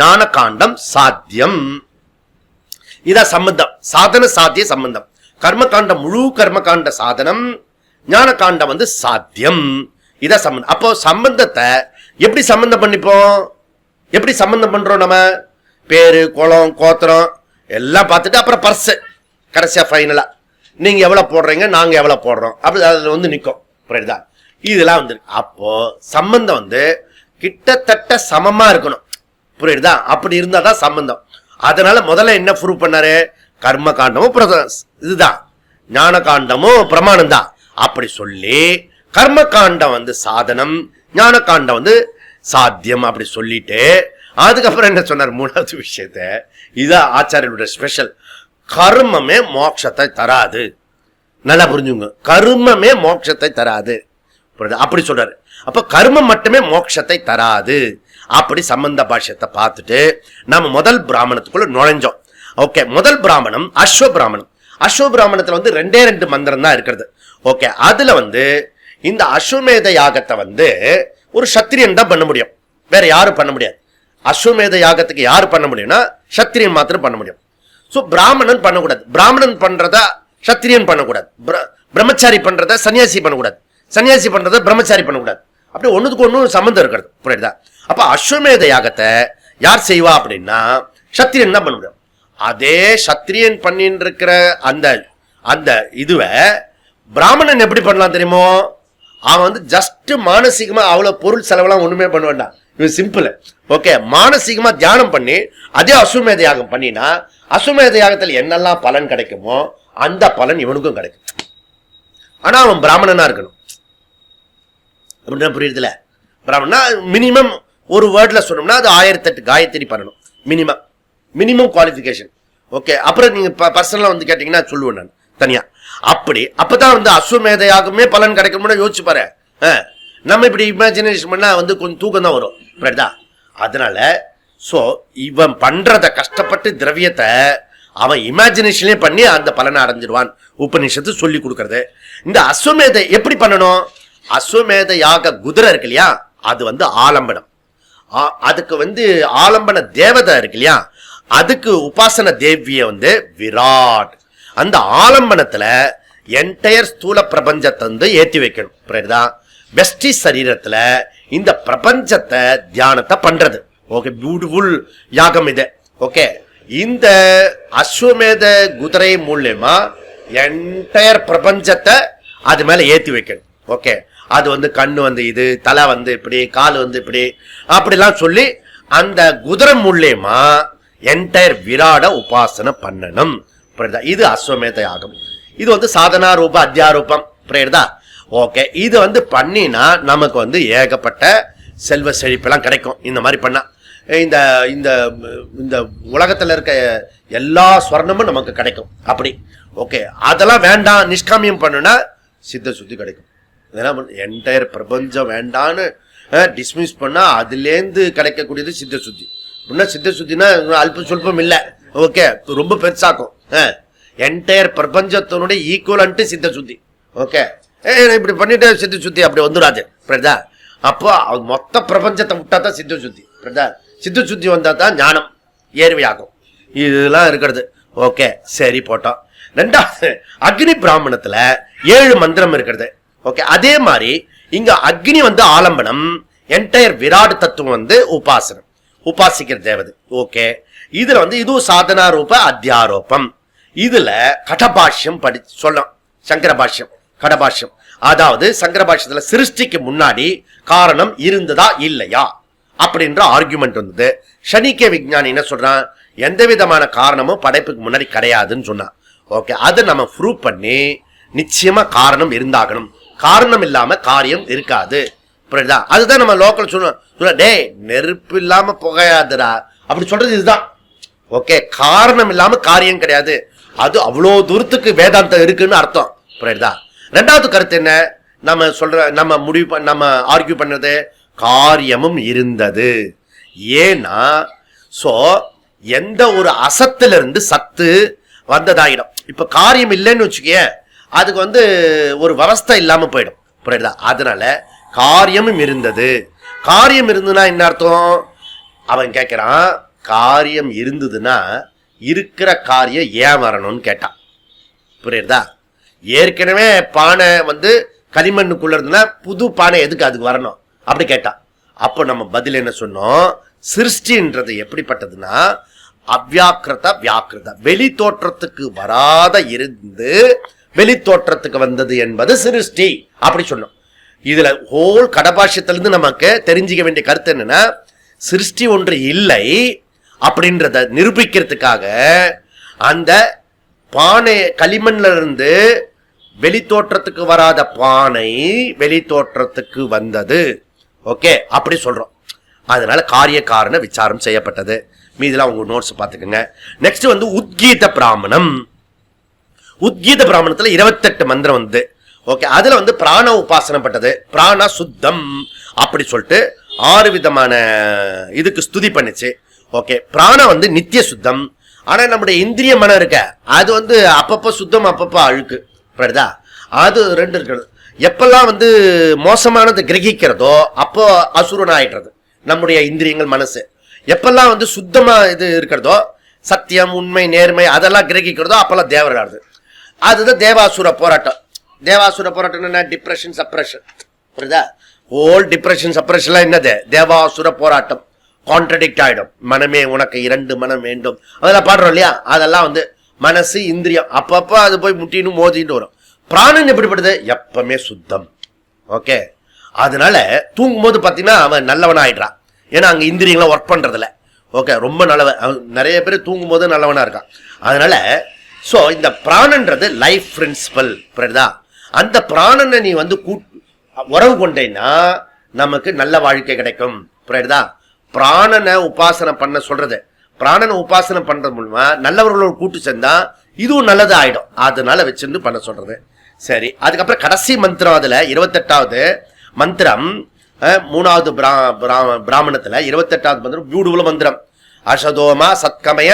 ஞான காண்டம் சாத்தியம். இதான் சம்பந்தம், சாதன சாத்திய சம்பந்தம். கர்ம காண்டம் முழு கர்ம காண்ட சாதனம், ஞான காண்டம் சாத்தியம். இதான் சம்பந்தம். அப்போ சம்பந்தத்தை எப்படி சம்பந்தம் பண்ணிப்போம்? எப்படி சம்பந்தம் பண்றோம்? நம்ம பேரு குளம் கோத்திரம் எல்லாம் பார்த்துட்டு அப்புறம் பர்ஸ் கடைசியா ஃபைனலா நீங்க எவ்வளவு போடுறீங்க, நாங்க எவ்வளவு போடுறோம், அப்படி அதுல நிற்கும், புரியுதா? இதெல்லாம் அப்போ சம்பந்தம் கிட்டத்தட்ட சமமா இருக்கணும், புரியுதா? அப்படி இருந்தாதான் சம்பந்தம். அதனால முதல்ல என்ன ப்ரூவ் பண்ணாரு? கர்ம காண்டமும் இதுதான், ஞான காண்டமும் பிரமாணம் தான். அப்படி சொல்லி கர்ம காண்டம் சாதனம், ஞான காண்டம் சாத்தியம் அப்படி சொல்லிட்டு அதுக்கப்புறம் என்ன சொன்னார்? 3வது விஷயத்த, இதான் ஆச்சாரியனுடைய ஸ்பெஷல். கர்மமே மோட்சத்தை தராது. நல்லா புரிஞ்சுங்க, கர்மமே மோட்சத்தை தராது, அப்படி சொல்றாரு. அப்ப கர்மம் மட்டுமே மோட்சத்தை தராது. அப்படி சம்பந்த பாஷ்யத்தை பார்த்துட்டு நம்ம முதல் பிராமணத்துக்குள்ள நுழைஞ்சோம். ஓகே, முதல் பிராமணம் அஸ்வ பிராமணம். அஸ்வ பிராமணத்துல 2 மந்திரம் தான் இருக்கிறது. ஓகே, அதுல இந்த அஸ்வமேத யாகத்தை வந்து ஒரு சத்திரியன் தான் பண்ண முடியும், வேற யாரும் பண்ண முடியாது. அஸ்வமேத யாகத்துக்கு யாரு பண்ண முடியும்னா சத்திரியன் மாத்திரம் பண்ண முடியும். சோ பிராமணன் பண்ணக்கூடாது, பிராமணன் பண்றத சத்திரியன் பண்ணக்கூடாது, பிரம்மச்சாரி பண்றத சன்னியாசி பண்ணக்கூடாது, சன்னியாசி பண்றத பிரம்மச்சாரி பண்ணக்கூடாது. அப்படி ஒண்ணுக்கு ஒண்ணு சம்பந்தம் இருக்கிறது, புரியுதா? அப்ப அஸ்வமேத யாகத்தை யார் செய்வா அப்படின்னா சத்திரியன் தான் பண்ண முடியும். அதே சத்திரியன் பண்ணிட்டு இருக்கிற அந்த அந்த இதுவை பிராமணன் எப்படி பண்ணலாம் தெரியுமோ? அவன் வந்து ஜஸ்ட் மானசீகமா அவ்வளவு பொருள் செலவெல்லாம் ஒண்ணுமே பண்ண வேண்டாம், இவன் சிம்பிள். ஓகே, மானசீகமா தியானம் பண்ணி அதே அஸ்வமேத யாகம் பண்ணினா அஸ்வமேத யாகத்தில் என்னெல்லாம் பலன் கிடைக்குமோ அந்த பலன் இவனுக்கும் கிடைக்கும். ஆனா அவன் பிராமணனா இருக்கணும் அப்படின்னா புரியுதுல? பிராமணனா மினிமம் ஒரு வேர்ட்ல சொன்னோம்னா அது 1008 காயத்ரி பண்ணணும், மினிமம் குவாலிஃபிகேஷன். ஓகே, அப்புறம் நீங்க பர்சனலா வந்து கேட்டீங்கன்னா சொல்லுவேன் நான் தனியா. அப்பதான் வந்து அஸ்வமேத யாகமே பலன் கிடைக்கணும்னு யோசிச்சு பாரு. நம்ம இப்படி இமேஜினேஷன் பண்ணா வந்து கொஞ்சம் தூக்கம் தான் வரும், புரியுதா? அதனால சோ இவன் பண்றத கஷ்டப்பட்டு திரவியத்தை அவன் இமேஜினேஷன்லயே பண்ணி அந்த பலனை அடைஞ்சிருவான். உபநிஷத்து சொல்லி கொடுக்கறது. இந்த அஸ்வமேத எப்படி பண்ணணும்? அஸ்வமேத யாக குதிரை இருக்கு இல்லையா, அது வந்து ஆலம்பனம். அதுக்கு வந்து ஆலம்பன தேவதை இருக்கு இல்லையா, அதுக்கு உபாசன தேவிய வந்து விராட். அந்த ஆலம்பனத்துல என்டையர் ஸ்தூல பிரபஞ்சத்தை வந்து ஏற்றி வைக்கணும், புரியுதா? வெஸ்டி சரீரத்துல இந்த பிரபஞ்சத்தை தியானத்தை பண்றது. ஓகே, பியூட்டிஃபுல் யாகம் இது. ஓகே, இந்த அஸ்வமேத குதிரை மூலமா என்டையர் பிரபஞ்சத்தை அது மேல ஏற்றி வைக்கணும். ஓகே, அது வந்து கண்ணு வந்து இது, தலை வந்து இப்படி, கால் வந்து இப்படி, அப்படிலாம் சொல்லி அந்த குதிரை மூலமா என்டையர் விராட உபாசனை பண்ணணும், புரியுதா? இது அஸ்வமேத யாகம். இது வந்து சாதனா ரூப அத்தியாரூபம், புரியுதா? ஓகே, இது வந்து பண்ணினா நமக்கு வந்து ஏகப்பட்ட செல்வ செழிப்பெல்லாம் கிடைக்கும். இந்த மாதிரி பண்ணா இந்த இந்த இந்த உலகத்துல இருக்க எல்லா ஸ்வர்ணமும் நமக்கு கிடைக்கும். அப்படி ஓகே, அதெல்லாம் வேண்டாம், நிஷ்காமியம் பண்ணுனா சித்த சுத்தி கிடைக்கும். என்டையர் பிரபஞ்சம் வேண்டான்னு டிஸ்மிஸ் பண்ணா அதுலேருந்து கிடைக்கக்கூடியது சித்த சுத்தி. சித்த சுத்தினா அல்ப சொல்பம் இல்லை, ஓகே, ரொம்ப பெருசாக்கும். என்டையர் பிரபஞ்சத்தினுடைய ஈக்குவலன்ட்டு சித்த சுத்தி. ஓகே, இப்படி பண்ணிட்டு சித்த சுத்தி அப்படி வந்துடாது, புரியுதா? அப்போ மொத்த பிரபஞ்சத்தை விட்டா தான் சித்த சுத்தி, புரியுதா? சித்த சுத்தி வந்தா தான் ஞானம் ஏர்வையாகும். இதெல்லாம் இருக்கிறது. ஓகே, சரி போட்டோம். ரெண்டாவது, அக்னி பிராமணத்துல 7 மந்திரம் இருக்கிறது. ஓகே, அதே மாதிரி இங்க அக்னி வந்து ஆலம்பனம், என்டையர் விராட் தத்துவம் வந்து உபாசனம், உபாசிக்கிற தேவதை. ஓகே, இதுல வந்து இதுவும் சாதனா ரூப அத்தியாரோபம். இதுல கடபாஷ்யம் படி சொல்லும், சங்கர பாஷ்யம், கடபாஷ்யம். அதாவது சங்கர பாஷ்யத்துல சிருஷ்டிக்கு முன்னாடி காரணம் இருந்ததா இல்லையா அப்படின்ற ஆர்குமெண்ட் வந்தது. சனிக்க விஞ்ஞானி என்ன சொல்றான்? எந்த விதமான காரணமும் படைப்புக்கு முன்னாடி கிடையாதுன்னு சொன்னான். ஓகே, அதை நம்ம ப்ரூவ் பண்ணி நிச்சயமா காரணம் இருந்தாகணும், காரணம் இல்லாம காரியம் இருக்காது, புரியுதா? அதுதான் நம்ம லோக்கல் சொல்ல, டேய் நெருப்பு இல்லாம புகையாதுரா அப்படி சொல்றது இதுதான். ஓகே, காரணம் இல்லாம காரியம் கிடையாது, அது அவ்வளவு தூரத்துக்கு வேதாந்தம் இருக்குன்னு அர்த்தம், புரியுதா? ரெண்டாவது கருத்து என்ன நம்ம சொல்ற, நம்ம முடிவு நம்ம ஆர்கியூ பண்ணது, காரியமும் இருந்தது. ஏன்னா சோ எந்த ஒரு அசத்திலிருந்து சத்து வந்ததாயிடும். இப்ப காரியம் இல்லைன்னு வச்சுக்க, அதுக்கு வந்து ஒரு விவஸ்தை இல்லாம போயிடும், புரியுதா? அதனால காரியமும் இருந்தது. காரியம் இருந்ததுன்னா என்ன அர்த்தம்? அவன் கேட்கிறான், காரியம் இருந்ததுன்னா இருக்கிற காரியம் ஏன் வரணும்னு கேட்டான், புரியுதா? ஏற்கனவே பானை வந்து களிமண்ணுக்குள்ள இருந்ததுன்னா புது பானை எதுக்கு அதுக்கு வரணும் அப்படி கேட்டான். அப்போ நம்ம பதில் என்ன சொன்னோம்? சிருஷ்டின்றது எப்படிப்பட்டதுன்னா அவ்யாக்கிருத வியாக்கிருத, வெளி தோற்றத்துக்கு வராத இருந்து வெளி தோற்றத்துக்கு வந்தது என்பது சிருஷ்டி அப்படி சொன்னோம். இதுல ஹோல் கடபாஷ்யத்திலிருந்து நமக்கு தெரிஞ்சுக்க வேண்டிய கருத்து என்னன்னா, சிருஷ்டி ஒன்று இல்லை அப்படின்றத நிரூபிக்கிறதுக்காக அந்த பானை களிமண்ல இருந்து வெளி தோற்றத்துக்கு வராத பானை வெளி தோற்றத்துக்கு வந்தது. ஓகே, அப்படி சொல்றோம். அதனால காரிய காரண விசாரம் செய்யப்பட்டது. மீதெல்லாம் உங்க நோட்ஸ் பாத்துக்கோங்க. நெக்ஸ்ட் வந்து உத்கீத பிராமணம். உத்கீத பிராமணத்துல 28 மந்திரம் வந்து, ஓகே, அதுல வந்து பிராண உபாசனப்பட்டது. பிராண சுத்தம் அப்படி சொல்லிட்டு 6 விதமான இதுக்கு ஸ்துதி பண்ணிச்சு. ஓகே, பிராணம் வந்து நித்திய சுத்தம். ஆனா நம்முடைய இந்திரிய மனம் இருக்க, அது வந்து அப்பப்ப சுத்தம் அப்பப்ப அழுக்கு, புரியுதா? அது ரெண்டு இருக்கிறது. எப்பெல்லாம் வந்து மோசமானது கிரகிக்கிறதோ அப்போ அசுரன் ஆயிடுறது நம்முடைய இந்திரியங்கள் மனசு. எப்பெல்லாம் வந்து சுத்தமா இது இருக்கிறதோ, சத்தியம் உண்மை நேர்மை அதெல்லாம் கிரகிக்கிறதோ அப்பெல்லாம் தேவர் ஆடுது. அதுதான் தேவாசுர போராட்டம். தேவாசுர போராட்டம் என்ன? Depression suppression. புரியுதா? ஓல் டிப்ரெஷன் சப்ரஷன்லாம் என்னது? தேவாசுர போராட்டம். கான்ட்ரடிக்ட் ஆயிடும். மனமே உனக்கு 2 மனம் வேண்டும் அதெல்லாம் பாடுறோம் இல்லையா? அதெல்லாம் வந்து மனசு இந்திரியம் அப்பப்போ அது போய் முட்டின்னு மோதிட்டு வரும். பிராணன் எப்படிப்படுது? எப்பவுமே சுத்தம். ஓகே, அதனால தூங்கும் போது பாத்தீங்கன்னா அவன் நல்லவன் ஆயிடுறான். ஏன்னா அங்க இந்திரியங்களாம் ஒர்க் பண்றதுல. ஓகே, ரொம்ப நல்லவன். நிறைய பேர் தூங்கும் போது நல்லவனா இருக்கான். அதனால சோ இந்த பிராணன்றது லைஃப் பிரின்சிபல். புரியுதா? அந்த பிராணனை நீ வந்து உறவு கொண்டேன்னா நமக்கு நல்ல வாழ்க்கை கிடைக்கும். புரியுதா? பிராணனை உபாசனை பண்ண சொல்றது, பிராணனை உபாசனை பண்றது மூலமா நல்லவர்களோட கூட்டு சேர்ந்தா இதுவும் நல்லது ஆயிடும். அதனால வச்சிருந்து பண்ண சொல்றது. சரி, அதுக்கப்புறம் கடைசி மந்திரம், அதுல 28வது மந்திரம், 3வது பிராமணத்துல 28வது மந்திரம் பியூட்டிஃபுல் மந்திரம். அசதோமா சத்கமய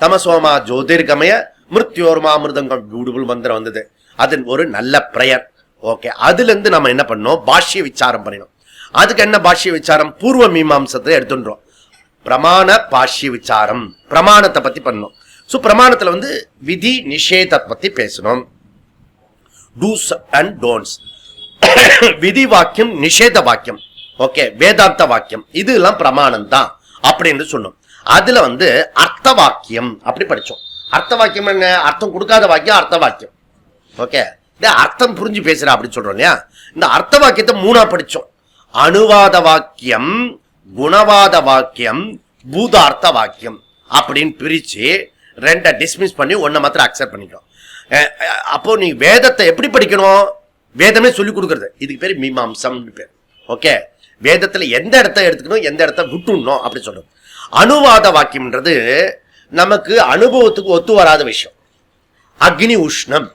தமசோமா ஜோதிர்கமய மிருத்யோர்மா மிருதங்கம். பியூட்டிஃபுல் மந்திரம் வந்தது. அது ஒரு நல்ல பிரயர். ஓகே, அதுல இருந்து நம்ம என்ன பண்ணோம்? பாஷ்ய விசாரம் பண்ணணும். அதுக்கு என்ன பாஷ்ய விசாரம்? பூர்வ மீமாம்சத்தை எடுத்துன்றோம். பிரமாண பாஷ்ய விசாரம், பிரமாணத்தை பத்தி பண்ணணும். சோ பிரமாணத்துல வந்து விதி நிஷேத பத்தி பேசணும். டூஸ் அண்ட் டோன்ட்ஸ், விதி வாக்கியம் நிஷேத வாக்கியம், ஓகே, வேதாந்த வாக்கியம், இதெல்லாம் பிரமாணம் தான் அப்படின்னு சொன்னோம். அதுல வந்து அர்த்த வாக்கியம் அப்படி படிச்சோம். அர்த்த வாக்கியம் என்ன? அர்த்தம் கொடுக்காத வாக்கியம் அர்த்த வாக்கியம். ஓகே, அர்த்தம் புரிஞ்சு பேசுற அப்படின்னு சொல்றோம் இல்லையா? இந்த அர்த்த வாக்கியத்தை 3ஆ படிச்சோம். அனுவாத வாக்கியம், குணவாத வாக்கியம், பூதார்த்த வாக்கியம் அப்படின்னு பிரிச்சு 2 டிஸ்மிஸ் பண்ணி 1 மாத்திரம் அக்செப்ட் பண்ணிக்கிறோம். அப்போ நீ வேதத்தை எப்படி படிக்கணும்? வேதமே சொல்லி கொடுக்கறது. இதுக்கு பேர் மீமாம்சம் பேர். ஓகே, வேதத்துல எந்த இடத்த எடுத்துக்கணும், எந்த இடத்த விட்டுணும் அப்படி சொல்றோம். அனுவாத வாக்கியம்ன்றது நமக்கு அனுபவத்துக்கு ஒத்து வராத விஷயம். அக்னி உஷ்ணம்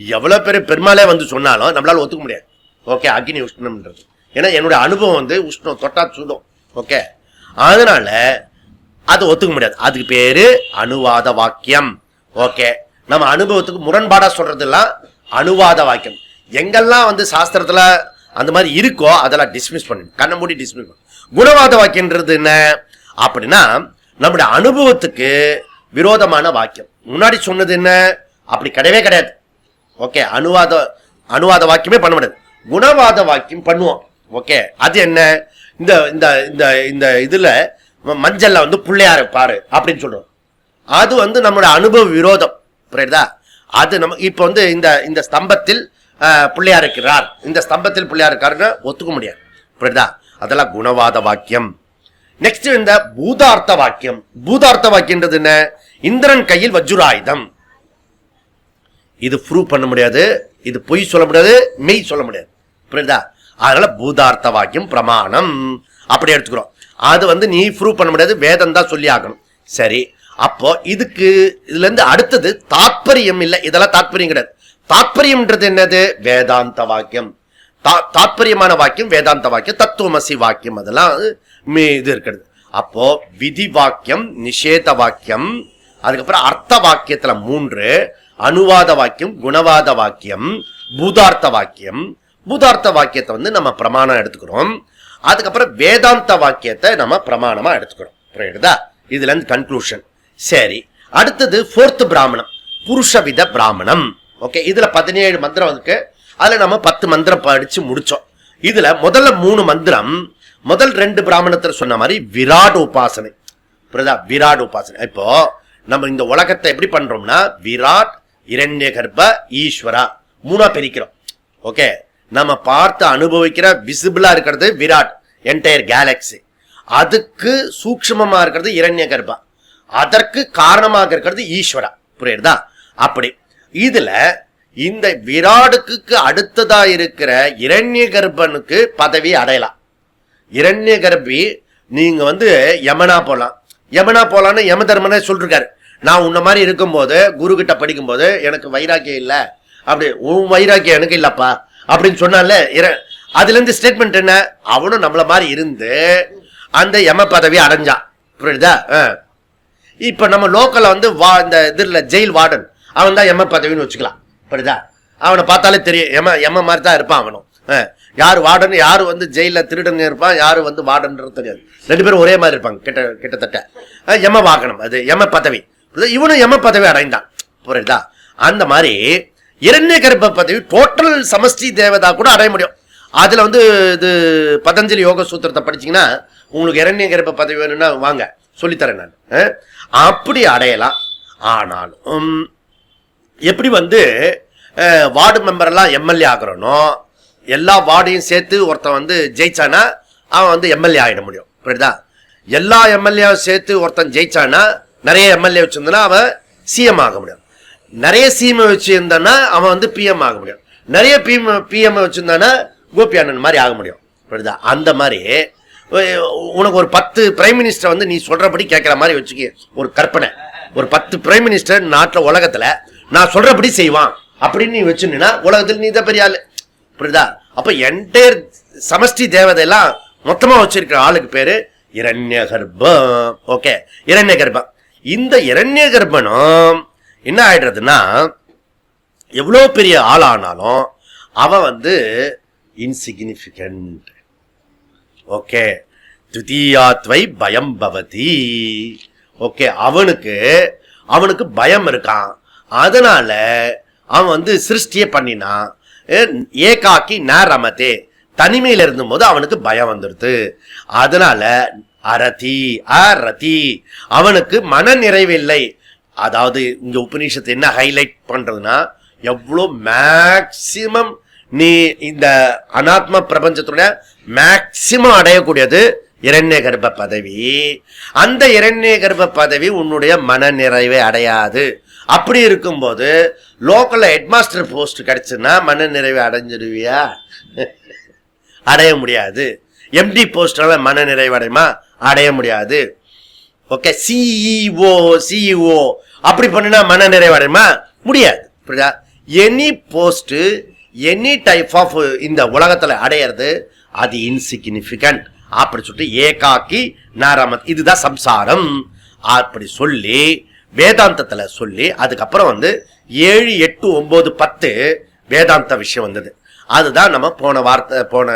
எவ்வளவு பேர் பெருமாளே வந்து சொன்னாலும் நம்மளால ஒத்துக்க முடியாது. ஓகே, அக்னி உஷ்ணம்ன்றது ஏன்னா என்னுடைய அனுபவம் வந்து உஷ்ணம் தொட்டா சுடும். ஓகே, அதனால அது ஒத்துக்க முடியாது. அதுக்கு பேரு அனுவாத வாக்கியம். ஓகே, நம்ம அனுபவத்துக்கு முரண்பாடா சொல்றதெல்லாம் அனுவாத வாக்கியம். எங்கெல்லாம் வந்து சாஸ்திரத்துல அந்த மாதிரி இருக்கோ அதெல்லாம் டிஸ்மிஸ் பண்ணணும், கண்ண மூடி டிஸ்மிஸ் பண்ணணும். குணவாத வாக்கியன்றது என்ன அப்படின்னா நம்முடைய அனுபவத்துக்கு விரோதமான வாக்கியம். முன்னாடி சொன்னது என்ன? அப்படி கிடையவே கிடையாது. ஓகே, அனுவாத வாக்கியமே பண்ண முடியாது. குணவாத வாக்கியம் பண்ணுவோம். ஓகே, அது என்ன? இந்த இந்த இந்த இந்த இதுல மஞ்சள்ல வந்து பிள்ளையாரு பாரு அப்படின்னு சொல்றோம். அது வந்து நம்மளோட அனுபவ விரோதம். புரியுதா? அது நம்ம இப்ப வந்து இந்த இந்த ஸ்தம்பத்தில் பிள்ளையார் இருக்கிறார், இந்த ஸ்தம்பத்தில் பிள்ளையார் இருக்காருன்னு ஒத்துக்க முடியாது. புரியுதா? அதெல்லாம் குணவாத வாக்கியம். நெக்ஸ்ட் இந்த பூதார்த்த வாக்கியம். பூதார்த்த வாக்கியன்றது என்ன? இந்திரன் கையில் வஜ்ராயுதம். இது ப்ரூவ் பண்ண முடியாது, இது பொய் சொல்ல முடியாது, மெய் சொல்ல முடியாது. புரியுதா? அதனால பூதார்த்த வாக்கியம் பிரமாணம் அப்படி எடுத்துக்கிறோம். அது வந்து நீ ப்ரூவ் பண்ண முடியாது, வேதம் தான் சொல்லி ஆகணும். சரி, அப்போ இதுக்கு இதுல இருந்து அடுத்தது தாத்பரியம் இல்லை. இதெல்லாம் தாத்பரியம் கிடையாது. தாத்பரியம்ன்றது என்னது? வேதாந்த வாக்கியம். தாத்பரியமான வாக்கியம் வேதாந்த வாக்கியம், தத்துவமசி வாக்கியம், அதெல்லாம் இது இருக்கிறது. அப்போ விதி வாக்கியம், நிஷேத வாக்கியம், அதுக்கப்புறம் அர்த்த வாக்கியத்துல 3, அனுவாத வாக்கியம், குணவாத வாக்கியம், பூதார்த்த வாக்கியம். பூதார்த்த வாக்கியத்தை வந்து நம்ம பிரமாணம் எடுத்துக்கிறோம். அதுக்கப்புறம் வேதாந்த வாக்கியத்தை நம்ம பிரமாணமா எடுத்துக்கிறோம். புரியுதா? இதுல இருந்து கன்க்ளூஷன். சரி, அடுத்தது 4th பிராமணம், புருஷவித பிராமணம். ஓகே, இதுல 17 மந்திரம் இருக்கு. அதுல நம்ம 10 மந்திரம் படிச்சு முடிச்சோம். இதுல முதல்ல 3 மந்திரம், முதல் 2 பிராமணத்துல சொன்ன மாதிரி விராட் உபாசனை. புரியுதா? விராட் உபாசனை. இப்போ நம்ம இந்த உலகத்தை எப்படி பண்றோம்னா விராட், இரண்ய கர்ப்ப, ஈஸ்வரா 3ஆ பிரிக்கிறோம். ஓகே, நம்ம பார்த்து அனுபவிக்கிற விசிபிளா இருக்கிறது விராட், என்டையர் கேலக்சி. அதுக்கு சூக்ஷ்மமா இருக்கிறது இரண்ய கர்ப்பா, அதற்கு காரணமாக இருக்கிறது ஈஸ்வரா. புரியுதா? அப்படி இதுல இந்த விராடுக்கு அடுத்ததா இருக்கிற இரண்ய கர்ப்பனுக்கு பதவி அடையலாம். இரண்ய கர்ப்பி நீங்க வந்து யமனா போலாம். யமனா போலான்னு யம தர்மனே சொல்லிருக்காரு. நான் உன்ன மாதிரி இருக்கும்போது குரு கிட்ட படிக்கும் போது எனக்கு வைராக்கியம் இல்ல, அப்படி உன் வைராக்கியம் எனக்கு இல்லப்பா அப்படின்னு சொன்னால, அதுல இருந்து ஸ்டேட்மெண்ட் என்ன? அவனும் நம்மள மாதிரி இருந்து அந்த யம பதவி அடைஞ்சான். புரியுதா? இப்ப நம்ம லோக்கல்ல வந்து இந்த இதுல ஜெயில் வார்டன், அவன் தான் யம பதவின்னு வச்சுக்கலாம். புரியுதா? அவனை பார்த்தாலே தெரியும் எம மாதிரி தான் இருப்பான் அவனும். யாரு வார்டன், யாரு வந்து ஜெயில திருடன் இருப்பான், யாரு வந்து வார்டன்றது தெரியாது. 2 பேரும் ஒரே மாதிரி இருப்பாங்க கிட்டத்தட்ட. எம வாகனம், அது எம பதவி. இவனும் எம பதவி அடைந்தான், புரியுதா? அந்த மாதிரி இரண்ய கர்ப்ப பதவி டோட்டல் சமஷ்டி தேவதா கூட அடைய முடியும். அதுல வந்து இது பதஞ்சலி யோக சூத்திரத்தை படிச்சீங்கன்னா உங்களுக்கு இரண்ய கர்ப்ப பதவி வேணும்னா வாங்க சொல்லித்தரேன் நான். அப்படி அடையலாம். ஆனாலும் எப்படி வந்து வார்டு மெம்பர் எல்லாம் எம்எல்ஏ ஆகிறனோ, எல்லா வார்டையும் சேர்த்து ஒருத்தன் வந்து ஜெயிச்சானா அவன் வந்து எம்எல்ஏ ஆகிட முடியும், புரியுதா? எல்லா எம்எல்ஏவும் சேர்த்து ஒருத்தன் ஜெயிச்சானா, நிறைய எம்எல்ஏ வச்சிருந்தானா அவன் சிஎம் ஆக முடியும். நிறைய சிஎம் வச்சிருந்தானா அவன் வந்து பிஎம் ஆக முடியும். நிறைய பிஎம் வச்சிருந்தானா கோபி அண்ணன் மாதிரி ஆக முடியும், புரியுதா? அந்த மாதிரி உனக்கு ஒரு 10 பிரைம் மினிஸ்டர் வந்து நீ சொல்றபடி கேட்கிற மாதிரி வச்சுக்க ஒரு கற்பனை. ஒரு 10 பிரைம் மினிஸ்டர் நாட்டில் உலகத்துல நான் சொல்றபடி செய்வான் அப்படின்னு நீ வச்சுன்னா உலகத்தில் நீ தான் பெரிய ஆளு, புரியுதா? அப்ப என்டையர் சமஷ்டி தேவதையெல்லாம் மொத்தமா வச்சிருக்கிற ஆளுக்கு பேரு இரண்ய கர்ப்பம். ஓகே, இரண்ய கர்ப்பம். இந்த இரண்ய கர்ப்பனும் என்ன ஆயிடுறதுன்னா, எவ்வளோ பெரிய ஆளானாலும் அவன் வந்து இன்சிக்னிஃபிகண்ட். ஓகே, துதியாத்வை பயம் பவதி. ஓகே, அவனுக்கு பயம் இருக்கான். அதனால அவன் வந்து சிருஷ்டியே பண்ணினான். ஏகாக்கி நரமதே, தனிமையில இருந்தும் போது அவனுக்கு பயம் வந்துடுது. அதனால அரதி அவனுக்கு மன நிறைவில்லை. அதாவது இங்க உபநிஷத்து என்ன ஹைலைட் பண்றதுன்னா, எவ்வளோ மேக்சிமம் நீ இந்த அனாத்ம பிரபஞ்சத்துடைய மேக்சிமம் அடையக்கூடியது இரண்ய கர்ப்ப பதவி. அந்த இரண்ய கர்ப்ப பதவி உன்னுடைய மன நிறைவை அடையாது. அப்படி இருக்கும்போது லோக்கல்ல ஹெட்மாஸ்டர் போஸ்ட் கிடைச்சுன்னா மன நிறைவை அடைஞ்சிருவியா? அடைய முடியாது. எம்டி போஸ்டால மன நிறைவு அடையுமா? அடைய முடியாது. ஓகே, சிஇஓ அப்படி பண்ணினா மன நிறைவு அடையுமா? முடியாது. Any post, any type of இந்த உலகத்துல அடையிறது அது இன்சிக்னிஃபிகண்ட் அப்படி சொல்லிட்டு ஏகாக்கி நாராமத், இதுதான் சம்சாரம் அப்படி சொல்லி வேதாந்தத்துல சொல்லி, அதுக்கப்புறம் வந்து 7, 8, 9, 10 வேதாந்த விஷயம் வந்தது. அதுதான் நம்ம போன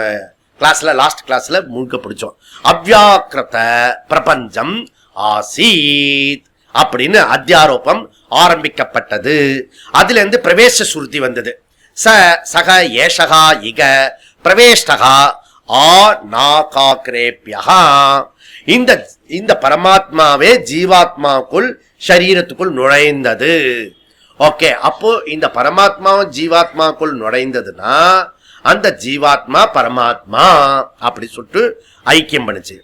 கிளாஸ்ல லாஸ்ட் கிளாஸ்ல முழுக்க பிடிச்சோம். அவ்யாக்கிருத பிரபஞ்சம் ஆசீத் அப்படின்னு அத்தியாரோபம் ஆரம்பிக்கப்பட்டது. அதுல இருந்து பிரவேச சுருதி வந்தது. சக ஏஷகா இக பிரவேஷ்டகா ஆநாகாக்ரேப்யஹா. இந்த பரமாத்மாவே ஜீவாத்மாக்குள் சரீரத்துக்குள் நுழைந்தது. ஓகே, அப்போ இந்த பரமாத்மாவும் ஜீவாத்மாக்குள் நுழைந்ததுன்னா அந்த ஜீவாத்மா பரமாத்மா அப்படி சொல்லிட்டு ஐக்கியம் பண்ணுச்சு.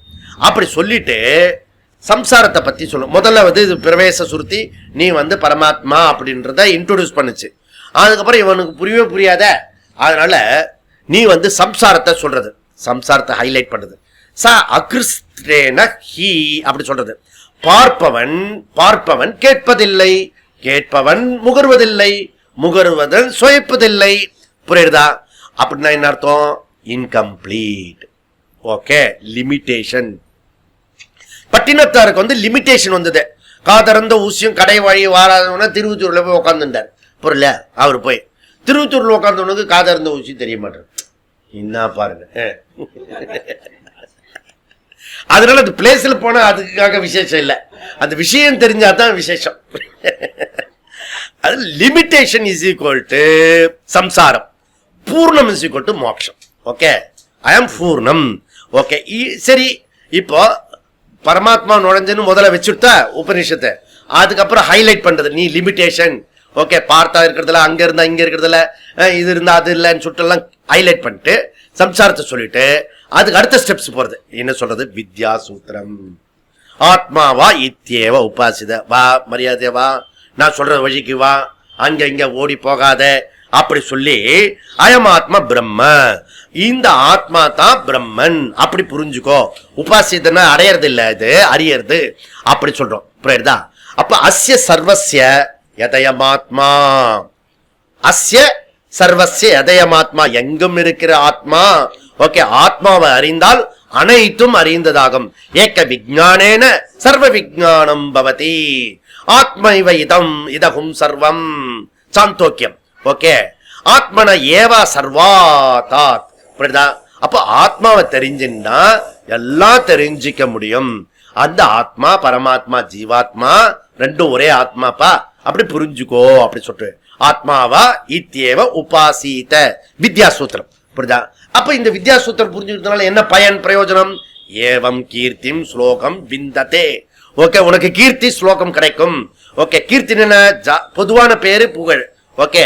அப்படி சொல்லிட்டு சம்சாரத்தை பத்தி சொல்லும். முதல்ல வந்து இது பிரவேச சுருத்தி நீ வந்து பரமாத்மா அப்படின்றத இன்ட்ரோடியூஸ் பண்ணுச்சு. அதுக்கப்புறம் இவனுக்கு புரியவே புரியாத, அதனால நீ வந்து சம்சாரத்தை சொல்றது, சம்சாரத்தை ஹைலைட் பண்ணுது. அப்படி சொல்றது. பார்ப்பவன் கேட்பதில்லை, கேட்பவன் முகர்வதில்லை, முகர்வதன் சுவைப்பதில்லை. புரியுதா? அப்படின்னா என்ன அர்த்தம்? இன்கம்ப்ளீட். Okay, limitation. பட்டினத்தாருக்கு வந்து லிமிட்டேஷன் வந்தது. காதறந்த ஊசியும் கடை வழி வாராதவன திருவத்தூர்ல போய் உட்காந்துட்டார். புரியல? அவர் போய் திருவத்தூர்ல உட்காந்தவனுக்கு காதறந்த ஊசி தெரிய மாட்டார். என்ன பாருங்க. அதனால அந்த பிளேஸ்ல போனா அதுக்காக விசேஷம் இல்லை, அந்த விஷயம் தெரிஞ்சாதான் விசேஷம். அது லிமிட்டேஷன் இஸ் ஈக்குவல் டு சம்சாரம், பூர்ணம் இஸ் ஈக்குவல் டு மோட்சம். ஓகே, ஐ ஆம் பூர்ணம். ஓகே, சரி. இப்போ பரமாத்மா நுழைஞ்சுன்னு முதல்ல வச்சுட்டா உபநிஷத்தை, அதுக்கப்புறம் ஹைலைட் பண்றது நீ லிமிட்டேஷன். ஓகே, பார்த்தா இருக்கிறதுல அங்க இருந்தா இங்க இருக்கிறதுல இது இருந்தா அது இல்லைன்னு சொல்லிட்டு எல்லாம் ஹைலைட் பண்ணிட்டு சம்சாரத்தை சொல்லிட்டு அதுக்கு அடுத்த ஸ்டெப்ஸ் போறது. என்ன சொல்றது? வித்யா சூத்திரம். ஆத்மாவா இத்தியேவ உபாசித, வா மரியாதை வா, நான் சொல்ற வழிக்கு வா, அங்க இங்க ஓடி போகாத அப்படி சொல்லி அயம் ஆத்மா பிரம்ம, இந்த ஆத்மா தான் பிரம்மன் அப்படி புரிஞ்சுக்கோ. உபாசிதனா அடையறது இல்ல, இது அறியறது அப்படி சொல்றோம். புரியுதா? அப்ப அஸ்ய சர்வஸ்ய யதயமாத்மா, அஸ்ய சர்வஸ்ய யதயமாத்மா, எங்கும் இருக்கிற ஆத்மா. ஓகே, ஆத்மாவை அறிந்தால் அனைத்தும் அறிந்ததாகும். ஏக விஜ்ஞானேன சர்வ விஜ்ஞானம் பவதி. ஆத்மைவ இதம் இதகும் சர்வம் சாந்தோக்கியம். ஓகே, ஆத்மன ஏவா சர்வாதாத். புரியுதா? அப்ப ஆத்மாவை தெரிஞ்சுன்னா எல்லாம் தெரிஞ்சிக்க முடியும். அந்த ஆத்மா பரமாத்மா ஜீவாத்மா ரெண்டும் ஒரே ஆத்மாப்பா, அப்படி புரிஞ்சுக்கோ அப்படி சொல்லிட்டு ஆத்மாவா இத்தியேவ உபாசீத வித்யாசூத்திரம். புரியுதா? அப்ப இந்த வித்யாசூத்திரம் புரிஞ்சுக்கிறதுனால என்ன பயன் பிரயோஜனம்? ஏவம் கீர்த்திம் ஸ்லோகம் விந்ததே. ஓகே, உனக்கு கீர்த்தி ஸ்லோகம் கிடைக்கும். ஓகே, கீர்த்தி என்ன? பொதுவான பேரு புகழ். ஓகே,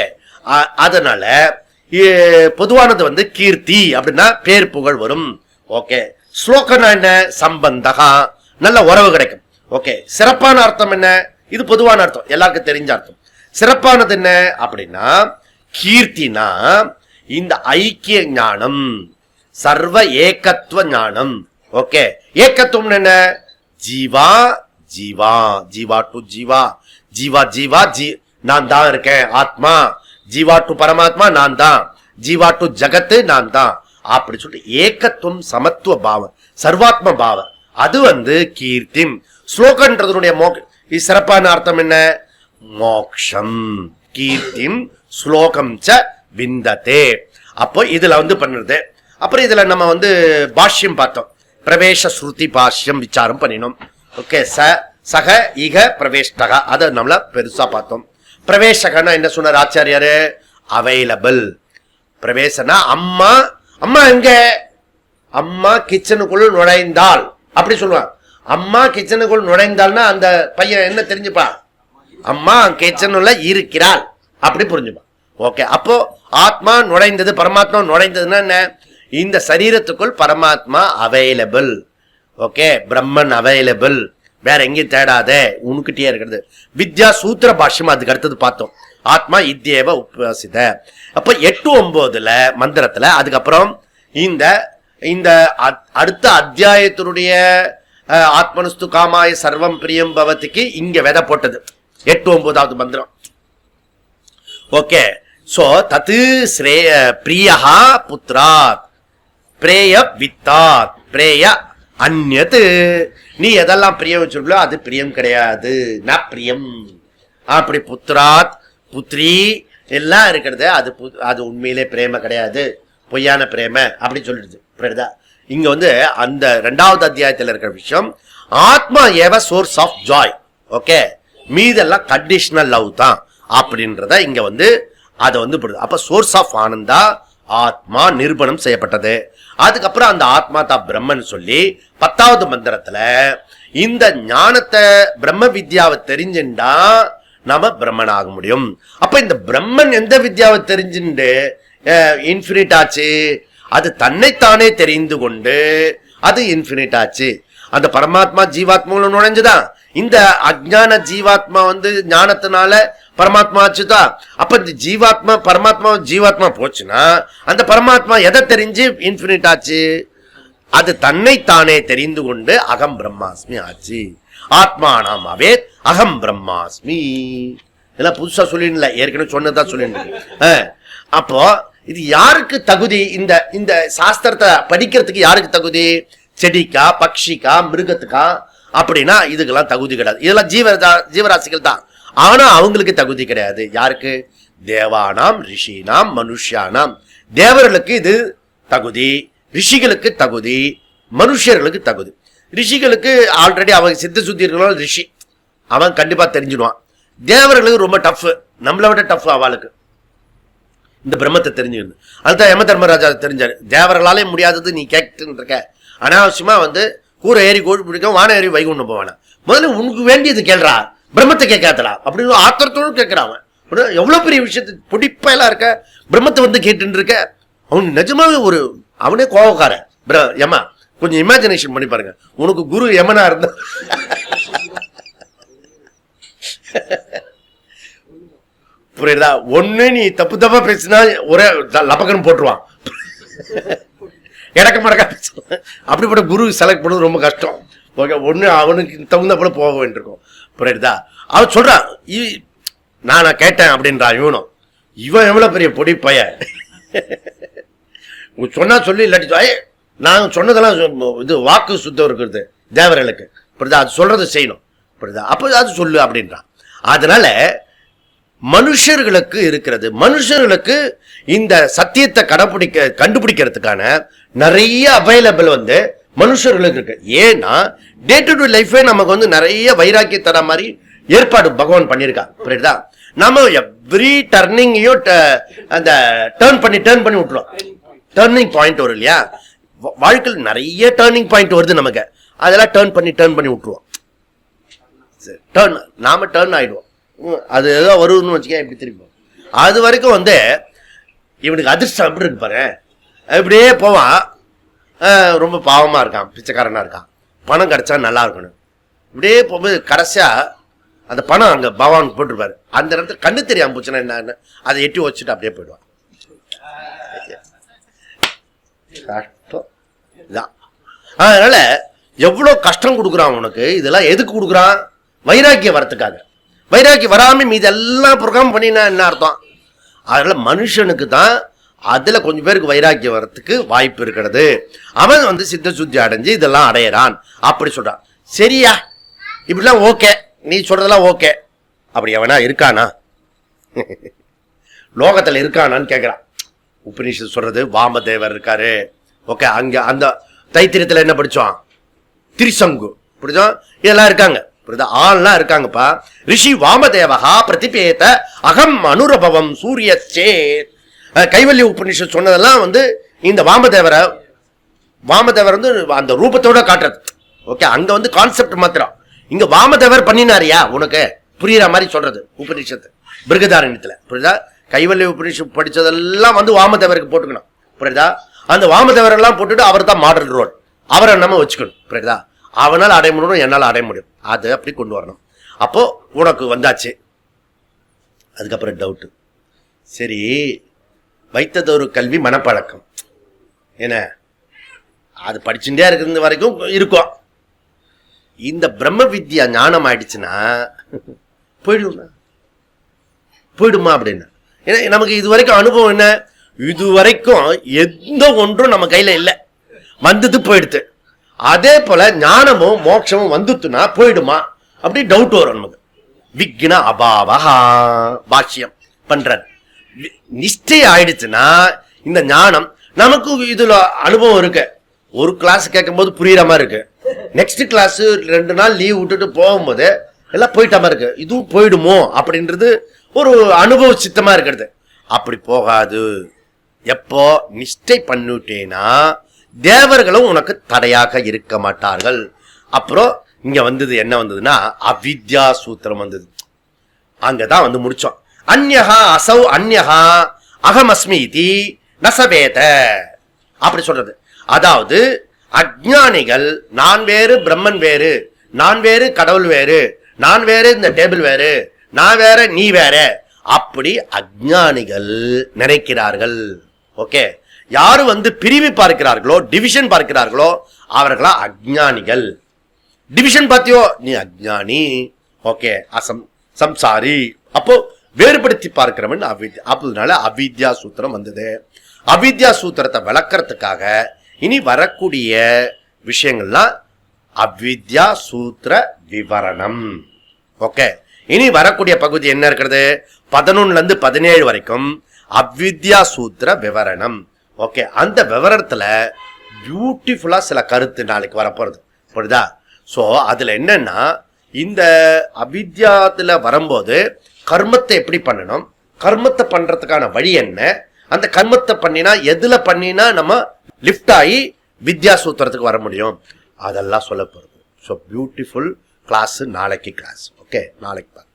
அதனால பொதுவானது கீர்த்தி அப்படின்னா பேர் புகழ் வரும். ஓகே, ஸ்லோகம்னா என்ன? சம்பந்தகா, நல்ல உறவு கிடைக்கும். ஓகே, சிறப்பான அர்த்தம் என்ன? இது பொதுவான அர்த்தம், எல்லாருக்கும் தெரிஞ்ச அர்த்தம். சிறப்பானது என்ன அப்படின்னா கீர்த்தினா இந்த ஐக்கிய ஞானம், சர்வ ஏகத்துவ ஞானம். ஓகே, ஏகத்துவம் என்ன? ஜீவா ஜீவா, ஜீவா டு ஜீவா, ஜீவா ஜீவா நான் தான் இருக்கேன் ஆத்மா, ஜீவா டு பரமாத்மா நான் தான், ஜீவா டு ஜகத்து நான் தான், அப்படி சொல்லிட்டு ஏகத்துவம் சமத்துவ பாவம் சர்வாத்ம பாவம், அது கீர்த்தி. ஸ்லோகன்றதுடைய சிறப்பான அர்த்தம் என்ன? மோக்ஷம். கீர்த்திம் ஸ்லோகம் ச விந்ததே. அப்போ இதுல பண்ணுறது. அப்புறம் இதுல நம்ம பாஷ்யம் பார்த்தோம், பிரவேச ஸ்ருதி பாஷ்யம் விசாரம் பண்ணினோம். ஓகே, சக இக பிரவேஷ்டக, அதை நம்மள பெருசா பார்த்தோம். பிரவேசகனா என்ன சொன்னார் ஆச்சாரியாரு? அவைலபிள். பிரவேசனா அம்மா, அம்மா எங்க? அம்மா கிச்சனுக்குள் நுழைந்தாள் அப்படி சொல்லுவாங்க. அம்மா கிச்சனுக்குள் நுழைந்தாள்னா அந்த பையன் என்ன தெரிஞ்சுப்பா? அம்மா கிச்சனுள்ள இருக்கிறாள் அப்படி புரிஞ்சுப்பா. ஓகே, அப்போ ஆத்மா நுழைந்தது, பரமாத்மா நுழைந்ததுன்னா என்ன? இந்த சரீரத்துக்குள் பரமாத்மா அவைலபிள். ஓகே, பிரம்மன் அவைலபிள், வேற எங்கேயும் தேடாத, உனக்கிட்டே இருக்கிறது. வித்யா சூத்திர பாஷ்யம் அதுக்கு அடுத்தது பார்த்தோம். ஆத்மா இத்தியேவ உபாசித. அப்ப 8-9 மந்திரத்துல அதுக்கப்புறம் இந்த இந்த அடுத்த அத்தியாயத்தினுடைய ஆத்மனஸ்து காமாய சர்வம் பிரியம் பவதிக்கு இங்க விதை போட்டது 8-9வது மந்திரம். ஓகே, சோ தத்து ஸ்ரேய பிரியஹா புத்ராத் பிரேய வித்தாத் பிரேய அந்யத். நீ எதெல்லாம் பிரியம் வச்சிருக்கோ அது பிரியம் கிடையாது, ந பிரியம். அப்படி புத்ராத் புத்ரி எல்லாம் இருக்கிறது, அது உண்மையிலே பிரேம கிடையாது, பொய்யான பிரேம அப்படி சொல்லிடுது. இங்க அந்த 2வது அத்தியாயத்தில் இருக்கிற விஷயம் ஆத்மா ஏவ சோர்ஸ் ஆஃப் ஜாய். ஓகே, மீதெல்லாம் கண்டிஷனல் லவ் தான் அப்படின்றத இங்க அதை அப்ப சோர்ஸ் ஆஃப் ஆனந்தா ஆத்மா நிரூபணம் செய்யப்பட்டது. அதுக்கப்புறம் அந்த ஆத்மா தான் பிரம்மன் சொல்லி 10வது மந்திரத்துல இந்த ஞானத்தை பிரம்ம வித்யாவை தெரிஞ்சுண்டா நாம பிரம்மன் ஆக முடியும். அப்ப இந்த பிரம்மன் எந்த வித்யாவை தெரிஞ்சுண்டு இன்ஃபினிட் ஆச்சு? அது தன்னைத்தானே தெரிந்து கொண்டு அது இன்ஃபினிட் ஆச்சு. அந்த பரமாத்மா ஜீவாத்மாவில் நுழைஞ்சுதான். இந்த அஜ்ஞான ஜீவாத்மா ஞானத்தினால பரமாத்மா ஆச்சுதான். அப்ப இந்த ஜீவாத்மா பரமாத்மா ஜீவாத்மா போச்சுன்னா அந்த பரமாத்மா எதை தெரிஞ்சு இன்ஃபினிட் ஆச்சு? அது தன்னைத்தானே தெரிந்து கொண்டு அகம் பிரம்மாஸ்மி ஆச்சு. ஆத்மா நாம் அவேத் அகம் பிரம்மாஸ்மி. இதெல்லாம் புதுசா சொல்லிடல, ஏற்கனவே சொன்னதான் சொல்லிட்டு. அப்போ இது யாருக்கு தகுதி? இந்த இந்த சாஸ்திரத்தை படிக்கிறதுக்கு யாருக்கு தகுதி? செடிக்கா, பக்ஷிக்கா, மிருகத்துக்கா? அப்படின்னா இதுக்கெல்லாம் தகுதி கிடையாது. இதெல்லாம் ஜீவராசிகள் தான். ஆனா அவங்களுக்கு தகுதி கிடையாது. யாருக்கு? தேவானாம் ரிஷினாம் மனுஷியானாம். தேவர்களுக்கு இது தகுதி, ரிஷிகளுக்கு தகுதி, மனுஷர்களுக்கு தகுதி. ரிஷிகளுக்கு ஆல்ரெடி அவங்க சித்த சுத்தி இருக்கிற ரிஷி, அவன் கண்டிப்பா தெரிஞ்சிடுவான். தேவர்களுக்கு ரொம்ப டஃப், நம்மளை விட டஃப் அவளுக்கு இந்த பிரம்மத்தை தெரிஞ்சுக்கணும். அதுதான் யம தர்மராஜா தெரிஞ்சாரு. தேவர்களாலே முடியாதது நீ கேட்டு இருக்க, அனாவசியமா கூரை ஏறி கோழி பிடிக்கும், வான ஏறி வைகுண்டம் போவானா. முதல்ல உனக்கு வேண்டியது கேள்றா, பிரம்மத்தை கேட்காதடா அப்படின்னு ஆத்திரத்தோடு கேட்கிறான். எவ்வளவு பெரிய விஷயத்து பொடிப்பெல்லாம் இருக்க, பிரம்மத்தை கேட்டு இருக்க. அவன் நிஜமாவே அவனே கோபக்கார யமா. கொஞ்சம் இமேஜினேஷன் பண்ணி பாருங்க, உனக்கு குரு யமனா இருந்தா புரியுதா? ஒண்ணு நீ தப்பு தப்பா பேசினா ஒரே லபக்கன் போட்டுருவான், இடக்க மடக்கா பேசுவான். அப்படிப்பட்ட குரு செலக்ட் பண்ணது ரொம்ப கஷ்டம். ஓகே, ஒண்ணு அவனுக்கு தகுந்த போல போக வேண்டியிருக்கும். புரியுதா? அவன் சொல்றான், நான் கேட்டேன் அப்படின்றான். இவன் எவ்வளவு பெரிய பொடி பைய, சொன்னா சொல்லி இல்லாட்டி நான் சொன்னதெல்லாம் இது வாக்கு சுத்தம் இருக்கிறது தேவர்களுக்கு. புரியுதா? அது சொல்றது செய்யணும். புரியுதா? அப்போ அது சொல்லு அப்படின்றான். அதனால மனுஷர்களுக்கு இருக்கிறது. மனுஷர்களுக்கு இந்த சத்தியத்தை கண்டுபிடிக்கிறதுக்கான நிறைய அவைலபிள் மனுஷர்களுக்கு இருக்கு. ஏன்னா டே டு டே லைஃபே நமக்கு நிறைய வைராக்கிய தர மாதிரி ஏற்பாடு பகவான் பண்ணியிருக்கா. புரியுதா? நம்ம எவ்ரி டர்னிங்கையும் அந்த டர்ன் பண்ணி விட்டுருவோம். டர்னிங் பாயிண்ட் வரும் இல்லையா, வாழ்க்கையில் நிறைய டர்னிங் பாயிண்ட் வருது நமக்கு. அதெல்லாம் டர்ன் பண்ணி விட்டுருவோம். நாம டர்ன் ஆயிடுவோம். அது ஏதோ வருதுன்னு வச்சுக்க, எப்படி திரும்பி அது வரைக்கும் இவனுக்கு அதிர்ஷ்டம் எப்படி இருக்கு பாரு. இப்படியே போவான், ரொம்ப பாவமா இருக்கான், பிச்சைக்காரனா இருக்கான், பணம் கிடைச்சா நல்லா இருக்கணும். இப்படியே போகும்போது கடைசியா அந்த பணம் அங்க பகவான் போட்டுருப்பாரு. அந்த இடத்துல கண்ணு தெரியாம போச்சுன்னா என்ன, அதை எட்டி வச்சுட்டு அப்படியே போயிடுவான். அதனால எவ்வளவு கஷ்டம் கொடுக்குறான் உனக்கு. இதெல்லாம் எதுக்கு கொடுக்குறான்? வைராக்கியம் வரத்துக்காக. வைராக்கியம் வராம இதெல்லாம் ப்ரோக்ராம் பண்ணினா என்ன அர்த்தம்? அதனால மனுஷனுக்கு தான் அதுல கொஞ்சம் பேருக்கு வைராக்கியம் வரத்துக்கு வாய்ப்பு இருக்கிறது. அவன் சித்த சுத்தி அடைஞ்சு இதெல்லாம் அடையிறான் அப்படி சொல்றான். சரியா, இப்படிலாம் ஓகே, நீ சொல்றதெல்லாம் ஓகே. அப்படி எவனா இருக்கானா? லோகத்துல இருக்கானான்னு கேட்கிறான். உபநிஷத்து சொல்றது வாமதேவர் இருக்காரு. ஓகே, அங்க அந்த தைத்திரியத்துல என்ன படிச்சோம்? திரிசங்கு, புரியுதா? இதெல்லாம் இருக்காங்க, புரியுதா? ஆள்லாம் இருக்காங்கப்பா. ரிஷி வாமதேவகா பிரதிபேத அகம் அனுரபவம் சூரிய சேத். கைவல்ய உபநிஷத்து சொன்னதெல்லாம் இந்த வாமதேவர் அந்த ரூபத்தோட காட்டுறது. ஓகே, அங்க கான்செப்ட் மாத்திரம். இங்க வாமதேவர் பண்ணினாரியா உனக்கு புரியுற மாதிரி சொல்றது உபநிஷத்து பிருகதாரண்யத்துல, புரியுதா? கைவல்ய உபநிஷத்து படிச்சதெல்லாம் வாமதேவருக்கு போட்டுக்கணும், புரியுதா? அந்த வாமதேவர் எல்லாம் போட்டுட்டு அவர் தான் மாடல் ரோல், அவரை நம்ம வச்சுக்கணும், புரியுதா? அவனால் அடைய முடியும், என்னால் அடைய முடியும், அது அப்படி கொண்டு வரணும். அப்போ உனக்கு வந்தாச்சு. அதுக்கப்புறம் டவுட்டு. சரி, வைத்தது ஒரு கல்வி மனப்பழக்கம் என்ன, அது படிச்சுட்டே இருக்கிறது வரைக்கும் இருக்கும். இந்த பிரம்ம வித்யா ஞானம் ஆயிடுச்சுன்னா போயிடுமா அப்படின்னு. ஏன்னா நமக்கு இது வரைக்கும் அனுபவம் என்ன, இது வரைக்கும் எந்த ஒன்றும் நம்ம கையில இல்லை, வந்தது போயிடுது. அதே போல ஞானமும் மோட்சமும் வந்துட்டுனா போயிடுமா அப்படி டவுட் வரும் நமக்கு. விக்ன அபாவஹா பாஷ்யம் பண்ற நிஷ்டை ஆயிடுச்சுன்னா இந்த ஞானம் நமக்கு இதுல அனுபவம் இருக்கு. ஒரு கிளாஸ் கேட்கும் போது புரியுற மாதிரி இருக்கு, நெக்ஸ்ட் கிளாஸ் 2 நாள் லீவ் விட்டுட்டு போகும்போது எல்லாம் போயிட்ட மாதிரி இருக்கு. இதுவும் போயிடுமோ அப்படின்றது ஒரு அனுபவ சித்தமா இருக்கிறது. அப்படி போகாது. எப்போ நிஷ்டை பண்ணிட்டேனா தேவர்களும் உனக்கு தடையாக இருக்க மாட்டார்கள். அப்புறம் இங்க என்ன வந்ததுன்னா அவித்யா சூத்திரம் வந்தது. அங்கதான் முடிச்சோம். அந்யஹா அசௌ அந்யஹா அகமஸ்மி இதி நசவேத அப்படி சொல்றது. அதாவது அஜ்ஞானிகள் நான் வேறு பிரம்மன் வேறு, நான் வேறு கடவுள் வேறு, நான் வேறு இந்த டேபிள் வேறு, நான் வேற நீ வேற, அப்படி அஜ்ஞானிகள் நினைக்கிறார்கள். ஓகே, யாரு பிரிவு பார்க்கிறார்களோ, டிவிஷன் பார்க்கிறார்களோ அவர்களா அஜ்ஞானிகள். டிவிஷன் பார்த்தியோ நீ அஜ்ஞானி. ஓகே, சம்சாரி. அப்போ வேறுபடுத்தி பார்க்கிறவன் அவித்யா. அப்போதுனால அவித்யா சூத்திரம் வந்தது. அவித்யா சூத்திரத்தை விளக்கறதுக்காக இனி வரக்கூடிய விஷயங்கள்லாம் அவித்யா சூத்திர விவரணம். ஓகே, இனி வரக்கூடிய பகுதி என்ன இருக்கிறது? 11ல இருந்து 17 வரைக்கும் அவித்யா சூத்திர விவரணம். ஓகே, அந்த விவரணத்துல பியூட்டிஃபுல்லா சில கருத்து நாளைக்கு வரப்போறது, புரியுதா? சோ அதுல என்னன்னா இந்த அவித்யாத்துல வரும்போது கர்மத்தை எப்படி பண்ணணும், கர்மத்தை பண்றதுக்கான வழி என்ன, அந்த கர்மத்தை பண்ணினா எதுல பண்ணினா நம்ம லிஃப்ட் ஆகி வித்யா சூத்திரத்துக்கு வர முடியும், அதெல்லாம் சொல்ல போறது. ஸோ பியூட்டிஃபுல் கிளாஸ் நாளைக்கு கிளாஸ். ஓகே, நாளைக்கு பாரு.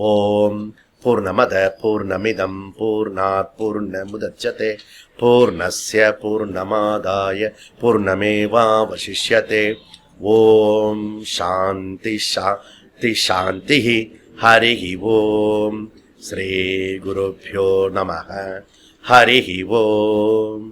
ஓம் பூர்ணமத பூர்ணமிதம் பூர்ணாத் பூர்ணமுதச்யதே பூர்ணஸ்ய பூர்ணமாதாய பூர்ணமேவாவசிஷ்யதே. ஓம் சாந்தி சாந்தி சாந்தி. ஹரிஹி ஓம். ஸ்ரீ குருப்யோ நமஹ. ஹரிஹி ஓம்.